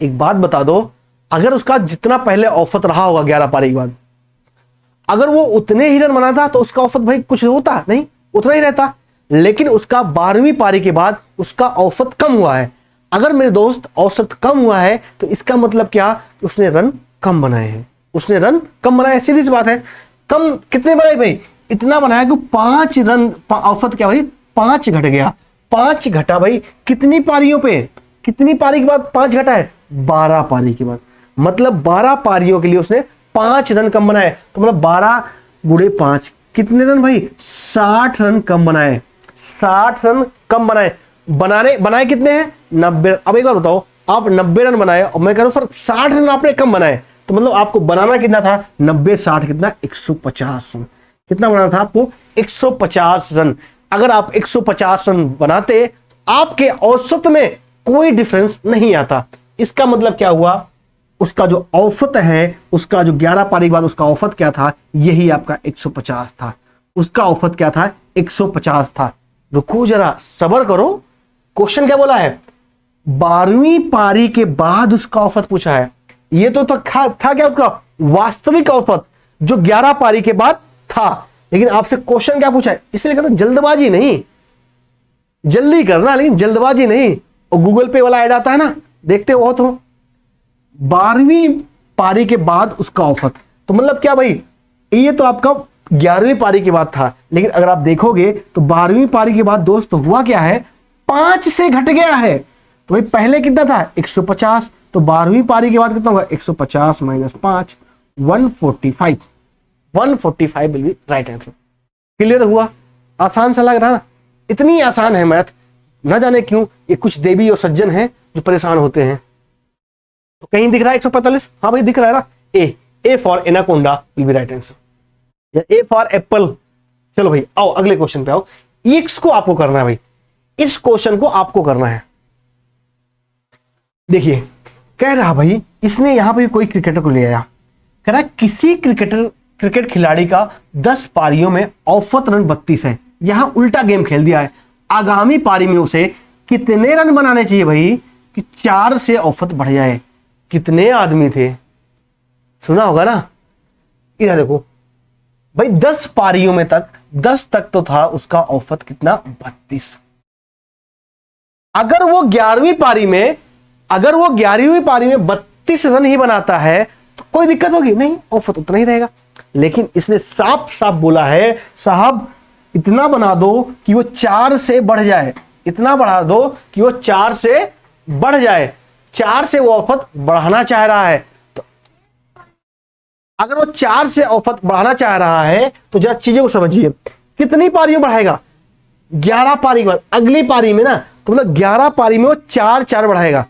एक बात बता दो, अगर उसका जितना पहले औसत रहा होगा 11 पारी के बाद, अगर वो उतने ही रन बनाता तो उसका औसत भाई कुछ होता नहीं, उतना ही रहता। लेकिन उसका 12वीं पारी के बाद उसका औसत कम हुआ है। अगर मेरे दोस्त औसत कम हुआ है तो इसका मतलब क्या, उसने रन कम बनाए हैं, उसने रन कम बनाए, सीधी सी बात है। कम कितने बनाए भाई, इतना बनाया कि 5 रन, औसत क्या भाई 5 घट गया। 5 घटा भाई कितनी पारियों पे, कितनी पारी के बाद 5 घटा है, 12 पारी के बाद। मतलब 12 पारियों के लिए उसने 5 रन कम बनाए। तो मतलब 12 गुणे 5 कितने रन भाई, 60 रन कम बनाए, 60 रन कम बनाए। बनाए कितने हैं, 90। अब एक बार बताओ, आप 90 रन बनाए और मैं कह रहा हूं सर 60 रन आपने कम बनाए, तो मतलब आपको बनाना कितना था, 90 60 कितना 150 रन। कितना बनाना था आपको, 150 रन। अगर आप 150 रन बनाते तो आपके औसत में कोई डिफरेंस नहीं आता। इसका मतलब क्या हुआ, उसका जो औसत है, उसका जो 11 पारी के बाद उसका औसत क्या था, यही आपका 150 था। उसका औसत क्या था, 150 था। रुको जरा, सब्र करो, क्वेश्चन क्या बोला है, 12वीं पारी के बाद उसका औसत पूछा है। ये तो था क्या उसका वास्तविक औसत जो 11 पारी के बाद था, लेकिन आपसे क्वेश्चन क्या पूछा है, इसलिए कहते जल्दबाजी नहीं, जल्दी करना, लेकिन जल्दबाजी नहीं। और गूगल पे वाला ऐड आता है ना, देखते हो तो 12वीं पारी के बाद उसका औसत, तो मतलब क्या भाई, ये तो आपका 11वीं पारी के बाद था, लेकिन अगर आप देखोगे तो 12वीं पारी के बाद दोस्त हुआ क्या है, 5 से घट गया है। तो भाई पहले कितना था 150, तो 12वीं पारी के बाद कितना होगा 150 minus 5, 145। 145 will be right answer. Clear हुआ? आसान सा लग रहा ना? इतनी आसान है मैथ, ना जाने क्यों ये कुछ देवी और सज्जन हैं जो परेशान होते हैं। तो कहीं दिख रहा है 145? हाँ भाई दिख रहा है ना। ए for anaconda will be right answer, या ए फॉर एप्पल। चलो भाई आओ अगले क्वेश्चन पे आओ। इसको आपको करना है भाई, इस क्वेश्चन को आपको करना है। देखिए कह रहा भाई, इसने यहां पर कोई क्रिकेटर को ले आया, कह रहा किसी क्रिकेट खिलाड़ी का 10 पारियों में औसत रन 32 है। यहां उल्टा गेम खेल दिया है, आगामी पारी में उसे कितने रन बनाने चाहिए भाई कि 4 से औसत बढ़ जाए। कितने आदमी थे, सुना होगा ना। इधर देखो भाई, 10 पारियों में तक 10 तक तो था उसका औसत कितना 32। अगर वो 11वीं पारी में 32 रन ही बनाता है तो कोई दिक्कत होगी नहीं, औसत उतना ही रहेगा। लेकिन इसने साफ साफ बोला है, साहब इतना बना दो कि वो 4 से बढ़ जाए, इतना बढ़ा दो कि वो 4 से बढ़ जाए। 4 से वो औसत बढ़ाना चाह रहा है। तो अगर वो 4 से औसत बढ़ाना चाह रहा है तो जरा चीजों को समझिए, कितनी पारियों बढ़ाएगा, 11 पारी के बाद अगली पारी में ना, तो मतलब 11 पारी में वो 4 बढ़ाएगा।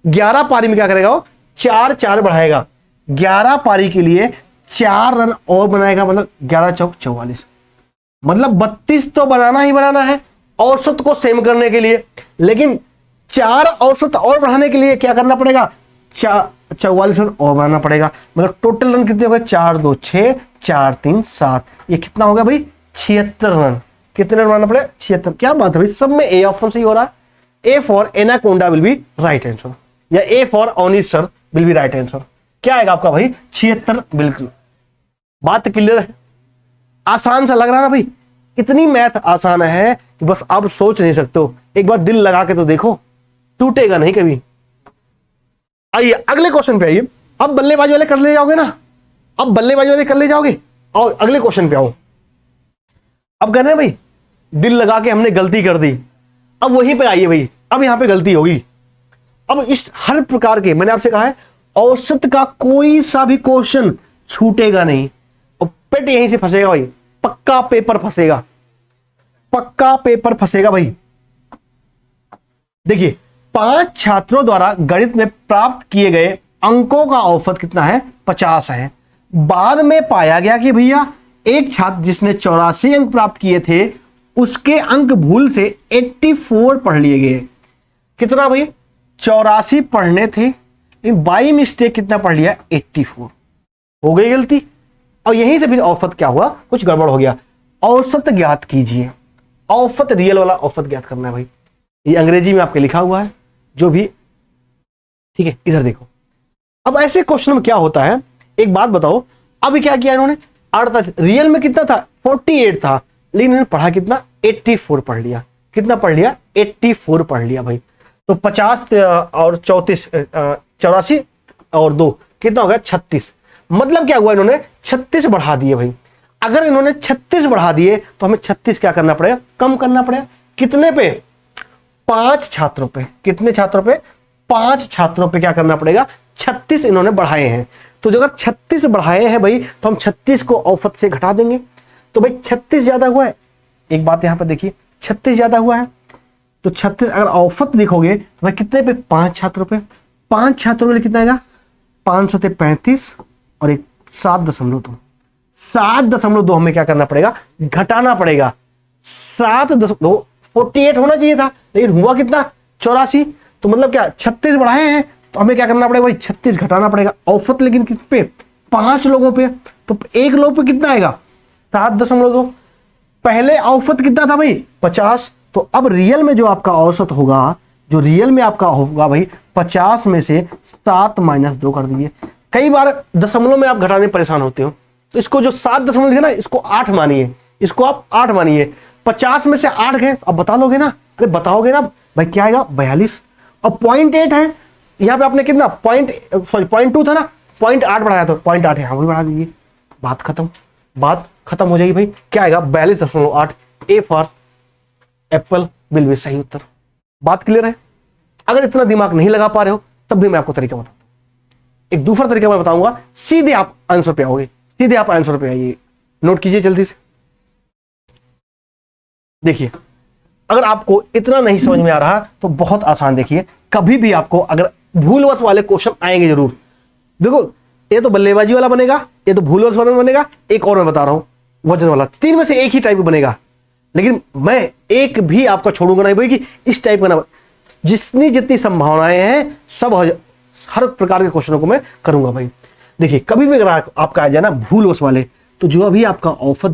11 पारी में क्या करेगा वो 4 बढ़ाएगा। 11 पारी के लिए 4 रन और बनाएगा, मतलब 11 चौक 44, मतलब 32 तो बनाना ही बनाना है औसत को सेम करने के लिए। लेकिन 4 औसत और बढ़ाने के लिए क्या करना पड़ेगा, 44 रन और बनाना पड़ेगा। मतलब टोटल रन कितने हो गए, 4 2 6, 4 3 7, ये कितना हो गया भाई 76 रन। कितने रन बनाना पड़ेगा 76। क्या बात है भाई, सब में ए ऑप्शन सही हो रहा है। A for anaconda will be right answer, या ए फॉर ऑनिसर विल बी राइट आंसर। क्या आएगा आपका भाई 76। बिल्कुल बात क्लियर है, आसान सा लग रहा है ना भाई। इतनी मैथ आसान है कि बस आप सोच नहीं सकते हो, एक बार दिल लगा के तो देखो, टूटेगा नहीं कभी। आइए अगले क्वेश्चन पे आइए। अब बल्लेबाजी वाले कर ले जाओगे ना, अब बल्लेबाजी वाले कर ले जाओगे, और अगले क्वेश्चन पे आओ। अब कहते हैं भाई दिल लगा के हमने गलती कर दी, अब वहीं पे आइए भाई, अब यहां पे गलती होगी। अब इस हर प्रकार के, मैंने आपसे कहा है औसत का कोई सा भी क्वेश्चन छूटेगा नहीं, और पेट यहीं से फंसेगा भाई, पक्का पेपर फंसेगा, पक्का पेपर फंसेगा भाई। देखिए 5 छात्रों द्वारा गणित में प्राप्त किए गए अंकों का औसत कितना है 50 है। बाद में पाया गया कि भैया एक छात्र जिसने 84 अंक प्राप्त किए थे, उसके अंक भूल से 84 पढ़ लिए गए। कितना भाई 84 पढ़ने थे, लेकिन बाई मिस्टेक कितना पढ़ लिया 84, हो गई गलती। और यहीं से फिर औसत क्या हुआ, कुछ गड़बड़ हो गया। औसत ज्ञात कीजिए, औसत रियल वाला औसत ज्ञात करना है भाई। ये अंग्रेजी में आपके लिखा हुआ है जो भी, ठीक है। इधर देखो, अब ऐसे क्वेश्चन में क्या होता है, एक बात बताओ, अभी क्या किया इन्होंने 48, रियल में कितना था 48 था, लेकिन इन्होंने पढ़ा कितना 84 पढ़ लिया। कितना पढ़ लिया 84 पढ़ लिया भाई। तो 50 और 34 84 और 2 कितना हो गया 36। मतलब क्या हुआ, इन्होंने 36 बढ़ा दिए भाई। अगर इन्होंने 36 बढ़ा दिए तो हमें 36 क्या करना पड़ेगा, कम करना पड़ेगा। कितने पे 5 छात्रों पे। कितने छात्रों पे 5 छात्रों पे क्या करना पड़ेगा 36 इन्होंने बढ़ाए हैं। तो जो अगर 36 बढ़ाए हैं भाई, तो हम 36 को औसत से घटा देंगे। तो भाई 36 ज्यादा हुआ है, एक बात यहां पर देखिए 36 ज्यादा हुआ है। तो 36 अगर औसत देखोगे तो भाई कितने पे 5 छात्रों पे, 5 छात्रों पे कितना आएगा 5 सते 35 और एक 7.2, 7.2 हमें क्या करना पड़ेगा घटाना पड़ेगा। 7.2 48 होना चाहिए था, लेकिन हुआ कितना 84। तो मतलब क्या 36 बढ़ाए हैं, तो हमें क्या करना पड़ेगा भाई 36 घटाना पड़ेगा। औसत लेकिन किस पे 5 लोगों पे, तो एक लोग पे कितना आएगा 7.2। पहले औसत कितना था भाई 50। तो अब रियल में जो आपका औसत होगा, जो रियल में आपका होगा भाई 50 में से 7 - 2 कर दीजिए। कई बार दशमलव में आप घटाने परेशान होते हो, तो इसको जो 7 दशमलव लिखा ना, इसको 8 मानिए, इसको आप 8 मानिए। 50 में से 8 गए, अब बता लोगे ना अरे बताओगे ना भाई, क्या आएगा 42। और 0.8 है, यहाँ पे आपने कितना 0.2 था ना, 0.8 बढ़ाया तो 0.8 यहाँ भी बढ़ा दीजिए, बात खत्म हो जाएगी भाई। क्या आएगा 42.8। A for Apple will be सही उत्तर। बात क्लियर है? अगर इतना दिमाग नहीं लगा पा रहे हो तब भी मैं आपको तरीका बताता हूं। एक दूसरा तरीका मैं बताऊंगा, सीधे आप आंसर पे आओगे, सीधे आप आंसर पे आइए। नोट कीजिए जल्दी से। देखिए, अगर आपको इतना नहीं समझ में आ रहा तो बहुत आसान, देखिए कभी भी आपको अगर भूलवश वाले क्वेश्चन आएंगे जरूर। देखो, ये तो बल्लेबाजी वाला बनेगा, ये तो भूलवश वाला बनेगा, एक और मैं बता रहा हूं वजन वाला। तीन में से एक ही टाइप बनेगा, लेकिन मैं एक भी आपका छोड़ूंगा नहीं भाई कि इस टाइप का ना। जितनी संभावनाएं हैं सब हर प्रकार के क्वेश्चनों को मैं करूंगा भाई। देखिए, कभी भी अगर आपका आ जाए ना भूलवश वाले, तो जो अभी आपका ऑफर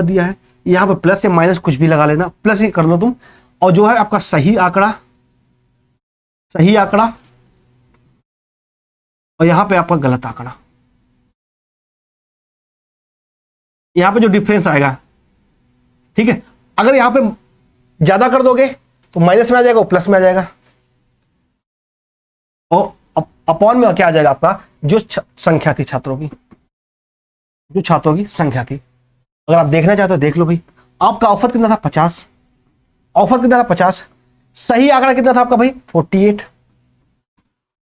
दिया है, यहां पर प्लस या माइनस कुछ भी लगा लेना, प्लस ही कर लो तुम। और जो है आपका सही आंकड़ा, और यहां पे आपका गलत आंकड़ा, यहां पे जो डिफरेंस आएगा, ठीक है। अगर यहां पे ज्यादा कर दोगे तो माइनस में आ जाएगा और प्लस में आ जाएगा, और अपॉन में क्या आ जाएगा आपका जो संख्या थी छात्रों की, संख्या थी। अगर आप देखना चाहते हो देख लो भाई, आपका औसत कितना था 50, औसत कितना था 50, सही आंकड़ा कितना था आपका भाई 48,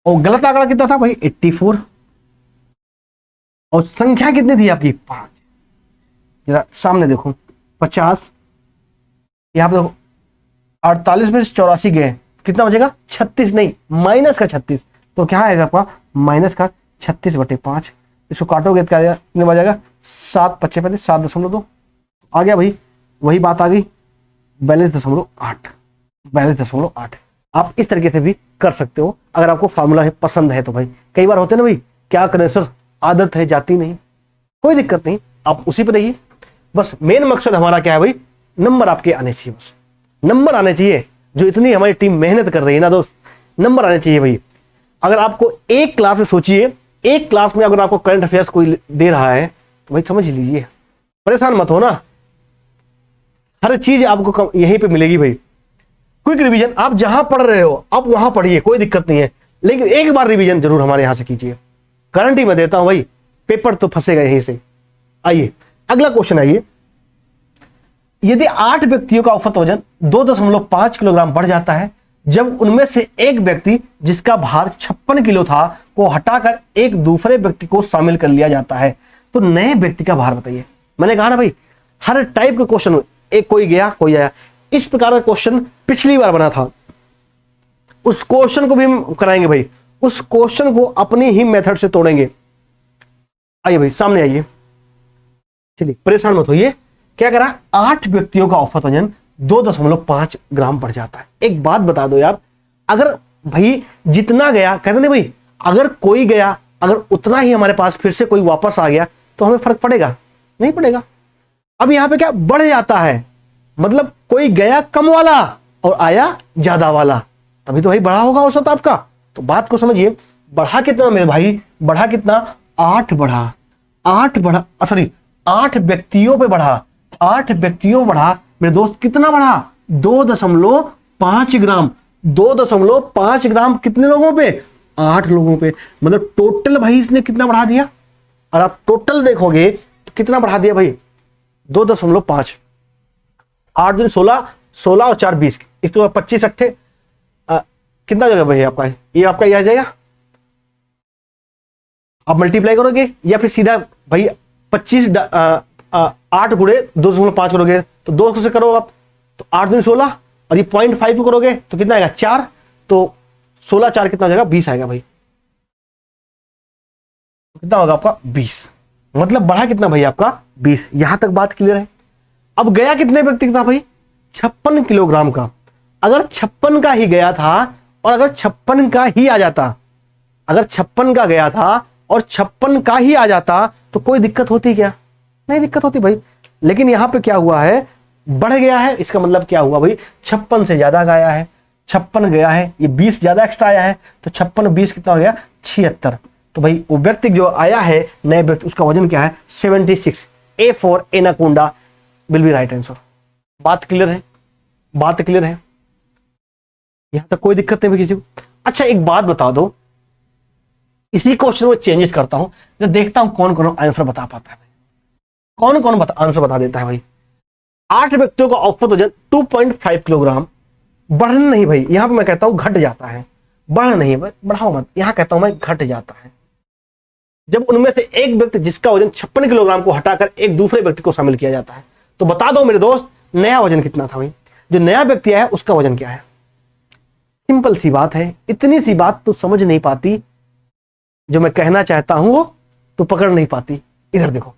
और गलत आंकड़ा कितना था भाई 84, और संख्या कितनी थी आपकी 5। जरा सामने देखो 50, यहां पे देखो 48 में 84 गए, कितना बचेगा 36, नहीं माइनस का 36, तो क्या आएगा आपका माइनस का 36/5। इसको काटोगे तो क्या कितने बचेगा 7 × 5 = 7.2 आ गया भाई, वही बात आ गई 42.8। आप इस तरीके से भी कर सकते हो अगर आपको फार्मूला पसंद है तो भाई। कई बार होते ना भाई, क्या करें सर आदत है जाती नहीं, कोई दिक्कत नहीं, आप उसी पर रहिए। बस मेन मकसद हमारा क्या है भाई, नंबर आपके आने चाहिए, बस नंबर आने चाहिए। जो इतनी हमारी टीम मेहनत कर रही है ना दोस्त, नंबर आने चाहिए भाई। अगर आपको एक क्लास में सोचिए, एक क्लास में अगर आपको करंट अफेयर्स कोई दे रहा है तो भाई समझ लीजिए, परेशान मत हो ना, हर चीज आपको यहीं पे मिलेगी भाई। क्विक रिवीजन आप जहां पढ़ रहे हो आप वहां पढ़िए, कोई दिक्कत नहीं है, लेकिन एक बार रिवीजन जरूर हमारे यहां से कीजिए, गारंटी मैं देता हूं भाई, पेपर तो फंसेगा यहीं से। आइए अगला क्वेश्चन आइए, यदि 8 व्यक्तियों का औसत वजन 2.5 किलोग्राम बढ़ जाता है जब उनमें से एक व्यक्ति जिसका भार 56 किलो था को हटाकर एक दूसरे व्यक्ति को शामिल कर लिया जाता है, तो नए व्यक्ति का भार बताइए। मैंने कहा ना भाई, हर टाइप का क्वेश्चन, एक कोई गया कोई आया, इस प्रकार का क्वेश्चन पिछली बार बना था, उस क्वेश्चन को भी हम कराएंगे भाई, उस क्वेश्चन को अपनी ही मेथड से तोड़ेंगे। आइए भाई सामने आइए, चलिए परेशान मत होइए। क्या करा, 8 व्यक्तियों का औसत वजन 2.5 ग्राम बढ़ जाता है। एक बात बता दो यार, अगर भाई जितना गया, कहते नहीं भाई, अगर कोई गया, अगर उतना ही हमारे पास फिर से कोई वापस आ गया तो हमें फर्क पड़ेगा? नहीं पड़ेगा। अब यहां पे क्या बढ़ जाता है, मतलब कोई गया कम वाला और आया ज्यादा वाला, तभी तो भाई बढ़ा होगा औसत आपका। तो बात को समझिए, बढ़ा कितना मेरे भाई, बढ़ा कितना 8 बढ़ा, 8 व्यक्तियों पे बढ़ा, 8 व्यक्तियों बढ़ा मेरे दोस्त, कितना बढ़ा 2.5 ग्राम, 2.5 ग्राम कितने लोगों पे 8 लोगों पे, मतलब टोटल भाई इसने कितना बढ़ा दिया। और आप टोटल देखोगे तो कितना बढ़ा दिया भाई 2.5, 8 दूनी 16, 16 और 4 20, इसके बाद 25 अट्ठे कितना जगह भाई आपका, ये आपका ये आ जाएगा। आप मल्टीप्लाई करोगे या फिर सीधा भाई 25 8 गुणे 2.5 करोगे तो 2 से करो आप, तो 8 दूनी 16 और ये 0.5 करोगे तो कितना आएगा 4, तो 16 4 कितना हो जाएगा 20 आएगा भाई, कितना होगा आपका 20, मतलब बढ़ा कितना भाई आपका 20। यहां तक बात क्लियर है। अब गया कितने व्यक्ति का भाई 56 किलोग्राम का, अगर 56 का ही गया था और अगर 56 का ही आ जाता, अगर 56 का गया था और 56 का ही आ जाता तो कोई दिक्कत होती क्या? नहीं दिक्कत होती भाई। लेकिन यहां पे क्या हुआ है, बढ़ गया है, इसका मतलब क्या हुआ भाई 56 से ज्यादा गया है, 56 गया है, ये 20 ज्यादा एक्स्ट्रा आया है, तो 56 20 कितना हो गया 76। तो भाई वो व्यक्ति जो आया है नए व्यक्ति, उसका वजन क्या है 76। A for anaconda will be right answer. बात क्लियर है? बात क्लियर है? यहां तक कोई दिक्कत नहीं किसी को? अच्छा एक बात बता दो, इसी क्वेश्चन में चेंजेस करता हूं, जब देखता हूं कौन कौन आंसर बता पाता है, कौन कौन आंसर बता देता है भाई। 8 व्यक्तियों का औसत वजन 2.5 किलोग्राम, बढ़ना नहीं भाई, यहां पर मैं कहता हूं घट जाता है, बढ़ नहीं है, बढ़ाओ मत, यहां कहता हूं मैं घट जाता है। जब उनमें से एक व्यक्ति जिसका वजन 56 किलोग्राम को हटाकर एक दूसरे व्यक्ति को शामिल किया जाता है, तो बता दो मेरे दोस्त नया वजन कितना था भाई, जो नया व्यक्ति आया उसका वजन क्या है? सिंपल सी बात है, इतनी सी बात तो समझ नहीं पाती, जो मैं कहना चाहता हूं वो तो पकड़ नहीं पाती। इधर देखो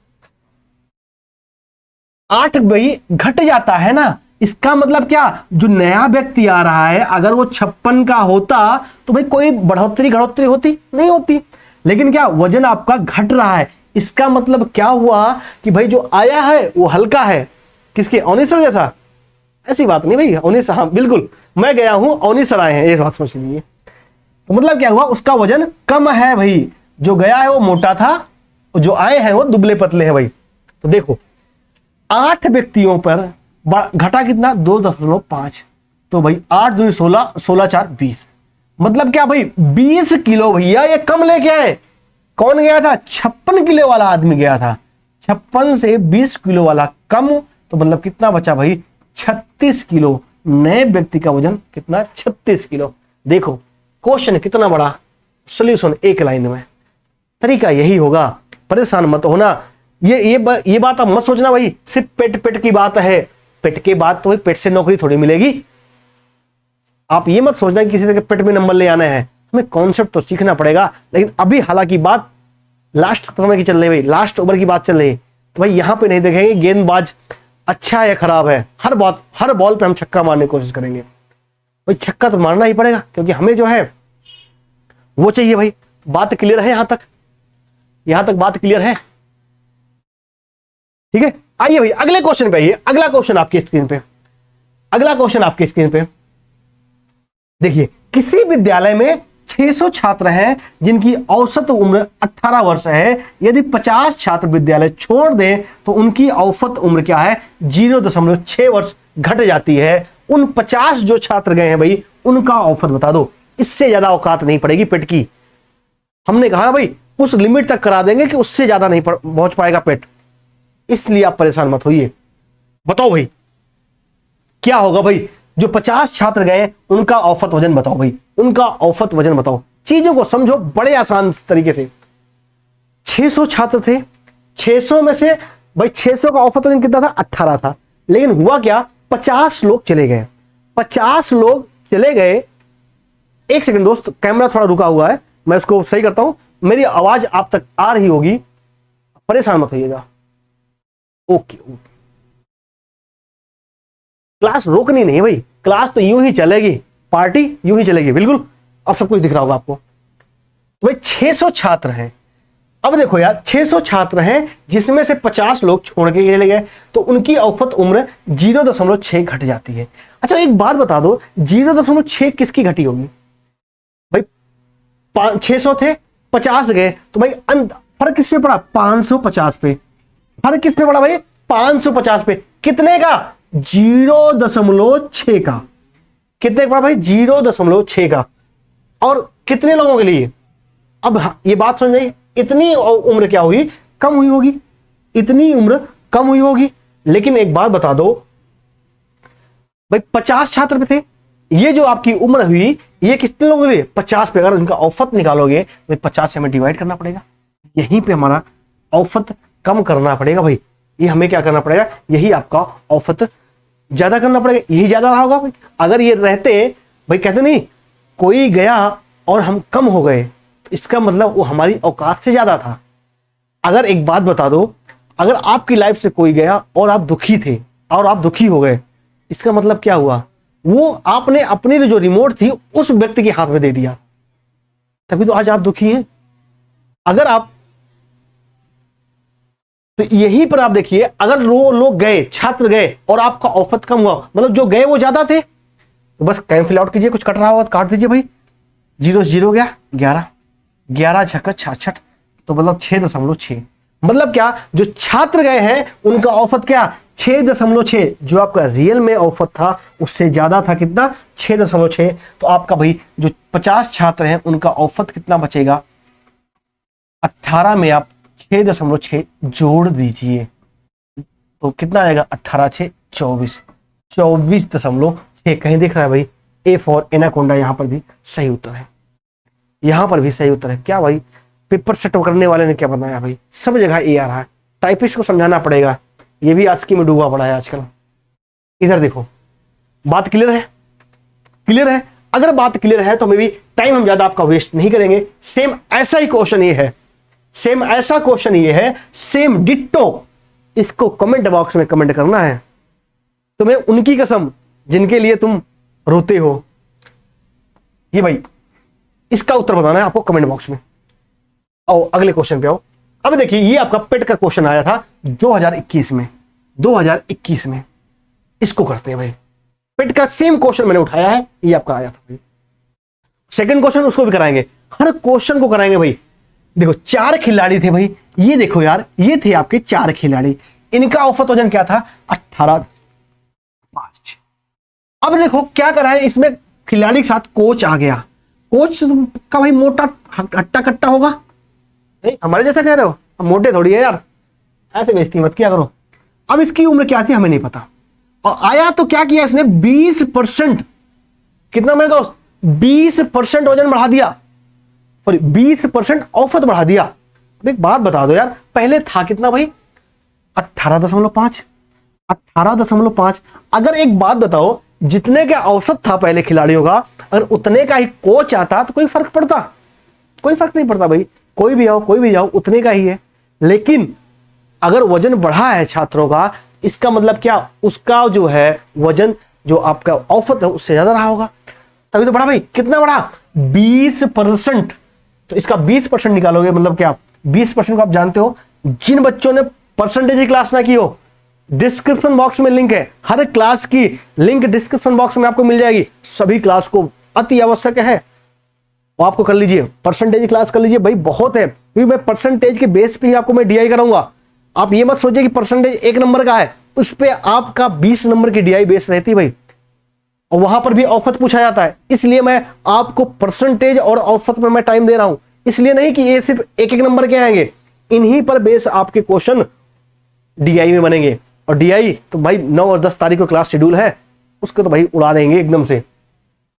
8 भाई घट जाता है ना, इसका मतलब क्या, जो नया व्यक्ति आ रहा है अगर वो 56 का होता तो भाई कोई बढ़ोतरी घड़ोतरी होती नहीं होती, लेकिन क्या वजन आपका घट रहा है, इसका मतलब क्या हुआ कि भाई जो आया है वो हल्का है। किसके? अवनीश सर जैसा? ऐसी बात नहीं भाई, अवनीश, हाँ बिल्कुल मैं गया हूं, अवनीश सर आए हैं, ये बात समझ लीजिए। तो मतलब क्या हुआ, उसका वजन कम है भाई, जो गया है वो मोटा था, जो आए हैं वो दुबले पतले हैं भाई। तो देखो 8 व्यक्तियों पर घटा कितना, 2.5, तो भाई 8 दूनी 16, 16 4 20, मतलब क्या भाई 20 किलो भैया ये कम लेके आए। कौन गया था? 56 किलो वाला आदमी गया था, 56 से 20 किलो वाला कम, तो मतलब कितना बचा भाई, 36 किलो। नए व्यक्ति का वजन कितना? 36 किलो। देखो क्वेश्चन कितना बड़ा, सॉल्यूशन एक लाइन में। तरीका यही होगा, परेशान मत होना। ये बात आप मत सोचना भाई सिर्फ पेट की बात है, पेट के बाद तो भाई पेट से नौकरी थोड़ी मिलेगी। आप ये मत सोचना कि किसी तरह के पेट में नंबर ले आना है, हमें कॉन्सेप्ट तो सीखना पड़ेगा। लेकिन अभी हालांकि बात लास्ट समय की चल रही है भाई, लास्ट ओवर की बात चल रही है, तो भाई यहां पे नहीं देखेंगे गेंदबाज अच्छा है या खराब है, हर बॉल पे हम छक्का मारने की कोशिश करेंगे। भाई छक्का तो मारना ही पड़ेगा, क्योंकि हमें जो है वो चाहिए भाई। बात क्लियर है? यहां तक बात क्लियर है? ठीक है, आइए भाई अगले क्वेश्चन पे आइए। अगला क्वेश्चन आपकी स्क्रीन पे देखिए, किसी विद्यालय में 600 छात्र हैं जिनकी औसत उम्र 18 वर्ष है। यदि 50 छात्र विद्यालय छोड़ दें तो उनकी औसत उम्र क्या है? 0.6 वर्ष घट जाती है। उन 50 जो छात्र गए हैं भाई, उनका औसत बता दो। इससे ज्यादा औकात नहीं पड़ेगी पेट की। हमने कहा ना भाई उस लिमिट तक करा देंगे कि उससे ज्यादा नहीं पहुंच पाएगा पेट, इसलिए आप परेशान मत होइए। बताओ भाई क्या होगा भाई, जो 50 छात्र गए उनका औसत वजन बताओ भाई, उनका औसत वजन बताओ। चीजों को समझो बड़े आसान तरीके से। 600 छात्र थे, 600 में से भाई 600 का औसत वजन कितना था? 18 था। लेकिन हुआ क्या, 50 लोग चले गए। 50 लोग चले गए। एक सेकंड दोस्त, कैमरा थोड़ा रुका हुआ है, मैं उसको सही करता हूं। मेरी आवाज आप तक आ रही होगी, परेशान मत होइएगा। ओके, क्लास रोकनी नहीं भाई, क्लास तो यूं ही चलेगी, पार्टी यूं ही चलेगी, बिल्कुल। अब सब कुछ दिख रहा होगा आपको। तो भाई 600 छात्र हैं। अब देखो यार 600 छात्र हैं जिसमें से 50 लोग छोड़ के चले गए, तो उनकी औसत उम्र 0.6 घट जाती है। अच्छा एक बात बता दो, 0.6 किसकी घटी होगी भाई? 600 थे, 50 गए, तो भाई फर्क किस पे पड़ा? 550 पे। फर्क किस पे पड़ा भाई? 550 पे। कितने का? 0.6 का। कितने का पड़ा भाई? 0.6 का। और कितने लोगों के लिए? अब ये बात समझ आई, इतनी उम्र क्या हुई? कम हुई होगी। इतनी उम्र कम हुई होगी। लेकिन एक बात बता दो भाई, 50 छात्र पे थे, ये जो आपकी उम्र हुई ये कितने लोगों के लिए? 50 पे। अगर उनका औसत निकालोगे तो 50 से हमें डिवाइड करना पड़ेगा, यहीं पे हमारा औसत कम करना पड़ेगा भाई। ये हमें क्या करना पड़ेगा? यही आपका औसत ज्यादा करना पड़ेगा, यही ज्यादा रहा होगा भाई। अगर ये रहते भाई, कहते नहीं कोई गया और हम कम हो गए, तो इसका मतलब वो हमारी औकात से ज्यादा था। अगर एक बात बता दो, अगर आपकी लाइफ से कोई गया और आप दुखी थे और आप दुखी हो गए, इसका मतलब क्या हुआ? वो आपने अपनी जो रिमोट थी उस व्यक्ति के हाथ में दे दिया, तभी तो आज आप दुखी हैं। अगर आप, तो यहीं पर आप देखिए, अगर वो लोग गए, छात्र गए और आपका औसत कम हुआ, मतलब जो गए वो ज्यादा थे, तो बस कैम फिल आउट कीजिए, कुछ कट रहा होगा तो काट दीजिए भाई। 0 0 गया 11, 11 छक्का 66, तो मतलब 6.6। मतलब क्या, जो छात्र गए हैं उनका औसत क्या? 6.6 जो आपका रियल में औसत था उससे ज्यादा था, कितना 6.6। तो आपका भाई जो 50 छात्र हैं उनका औसत कितना बचेगा, 18 में आप 6.6 जोड़ दीजिए तो कितना आएगा, 18 6 24, 24.6। कहीं दिख रहा है भाई, ए फॉर एनाकोंडा, यहां पर भी सही उत्तर है, यहां पर भी सही उत्तर है। क्या भाई पेपर सेट करने वाले ने क्या बनाया भाई, सब जगह ए आ रहा है, टाइपिस्ट को समझाना पड़ेगा, ये भी आस्की में डूबा पड़ा है आजकल। इधर देखो, बात क्लियर है, क्लियर है। अगर बात क्लियर है तो मे भी टाइम हम ज्यादा आपका वेस्ट नहीं करेंगे। सेम ऐसा ही क्वेश्चन ये है, सेम ऐसा क्वेश्चन ये है, सेम डिट्टो। इसको कमेंट बॉक्स में कमेंट करना है, तुम्हें उनकी कसम जिनके लिए तुम रोते हो। ये भाई इसका उत्तर बताना है आपको कमेंट बॉक्स में। आओ अगले क्वेश्चन पे आओ। अब देखिए ये आपका पेट का क्वेश्चन आया था 2021 में, 2021 में। इसको करते हैं भाई, पेट का सेम क्वेश्चन मैंने उठाया है, ये आपका आया था भाई। सेकंड क्वेश्चन उसको भी कराएंगे, हर क्वेश्चन को कराएंगे भाई। देखो 4 खिलाड़ी थे भाई, ये देखो यार, ये थे आपके 4 खिलाड़ी, इनका औसत वजन क्या था, 18.5। अब देखो क्या करा है, इसमें खिलाड़ी के साथ कोच आ गया। कोच का भाई मोटा हट्टा कट्टा होगा, नहीं हमारे जैसा कह रहे हो, हम मोटे थोड़ी है यार, ऐसे बेइज्जती मत किया करो। अब इसकी उम्र क्या थी हमें नहीं पता, और आया तो क्या किया इसने, 20%, कितना मेरे दोस्त, 20% वजन बढ़ा दिया, सॉरी 20% औसत बढ़ा दिया। अब एक बात बता दो यार, पहले था कितना भाई, 18.5, 18.5। अगर एक बात बताओ, जितने का औसत था पहले खिलाड़ियों का, अगर उतने का ही कोच आता तो कोई फर्क पड़ता, कोई फर्क नहीं पड़ता भाई, कोई भी आओ कोई भी जाओ उतने का ही है। लेकिन अगर वजन बढ़ा है छात्रों का, इसका मतलब क्या, उसका जो है वजन जो आपका औसत है उससे ज्यादा रहा होगा, तभी तो बढ़ा भाई। कितना बढ़ा, 20%। तो इसका 20% निकालोगे मतलब क्या, 20% को आप जानते हो, जिन बच्चों ने परसेंटेज क्लास ना की हो, डिस्क्रिप्शन बॉक्स में लिंक है, हर क्लास की लिंक डिस्क्रिप्शन बॉक्स में आपको मिल जाएगी। सभी क्लास को अति आवश्यक है, वो आपको कर लीजिए, परसेंटेज क्लास कर लीजिए भाई, बहुत है, क्योंकि मैं परसेंटेज के बेस पे ही आपको मैं डीआई कराऊंगा। आप ये मत सोचिए कि परसेंटेज 1 नंबर का है, उस पे आपका 20 नंबर की डीआई बेस रहती भाई, और वहां पर भी औसत पूछा जाता है। इसलिए मैं आपको परसेंटेज और औसत में मैं टाइम दे रहा हूं, इसलिए नहीं कि ये सिर्फ 1-1 नंबर के आएंगे, इन्हीं पर बेस आपके क्वेश्चन डीआई में बनेंगे। और डीआई तो भाई 9 और 10 तारीख को क्लास शेड्यूल है, उसको तो भाई उड़ा देंगे एकदम से।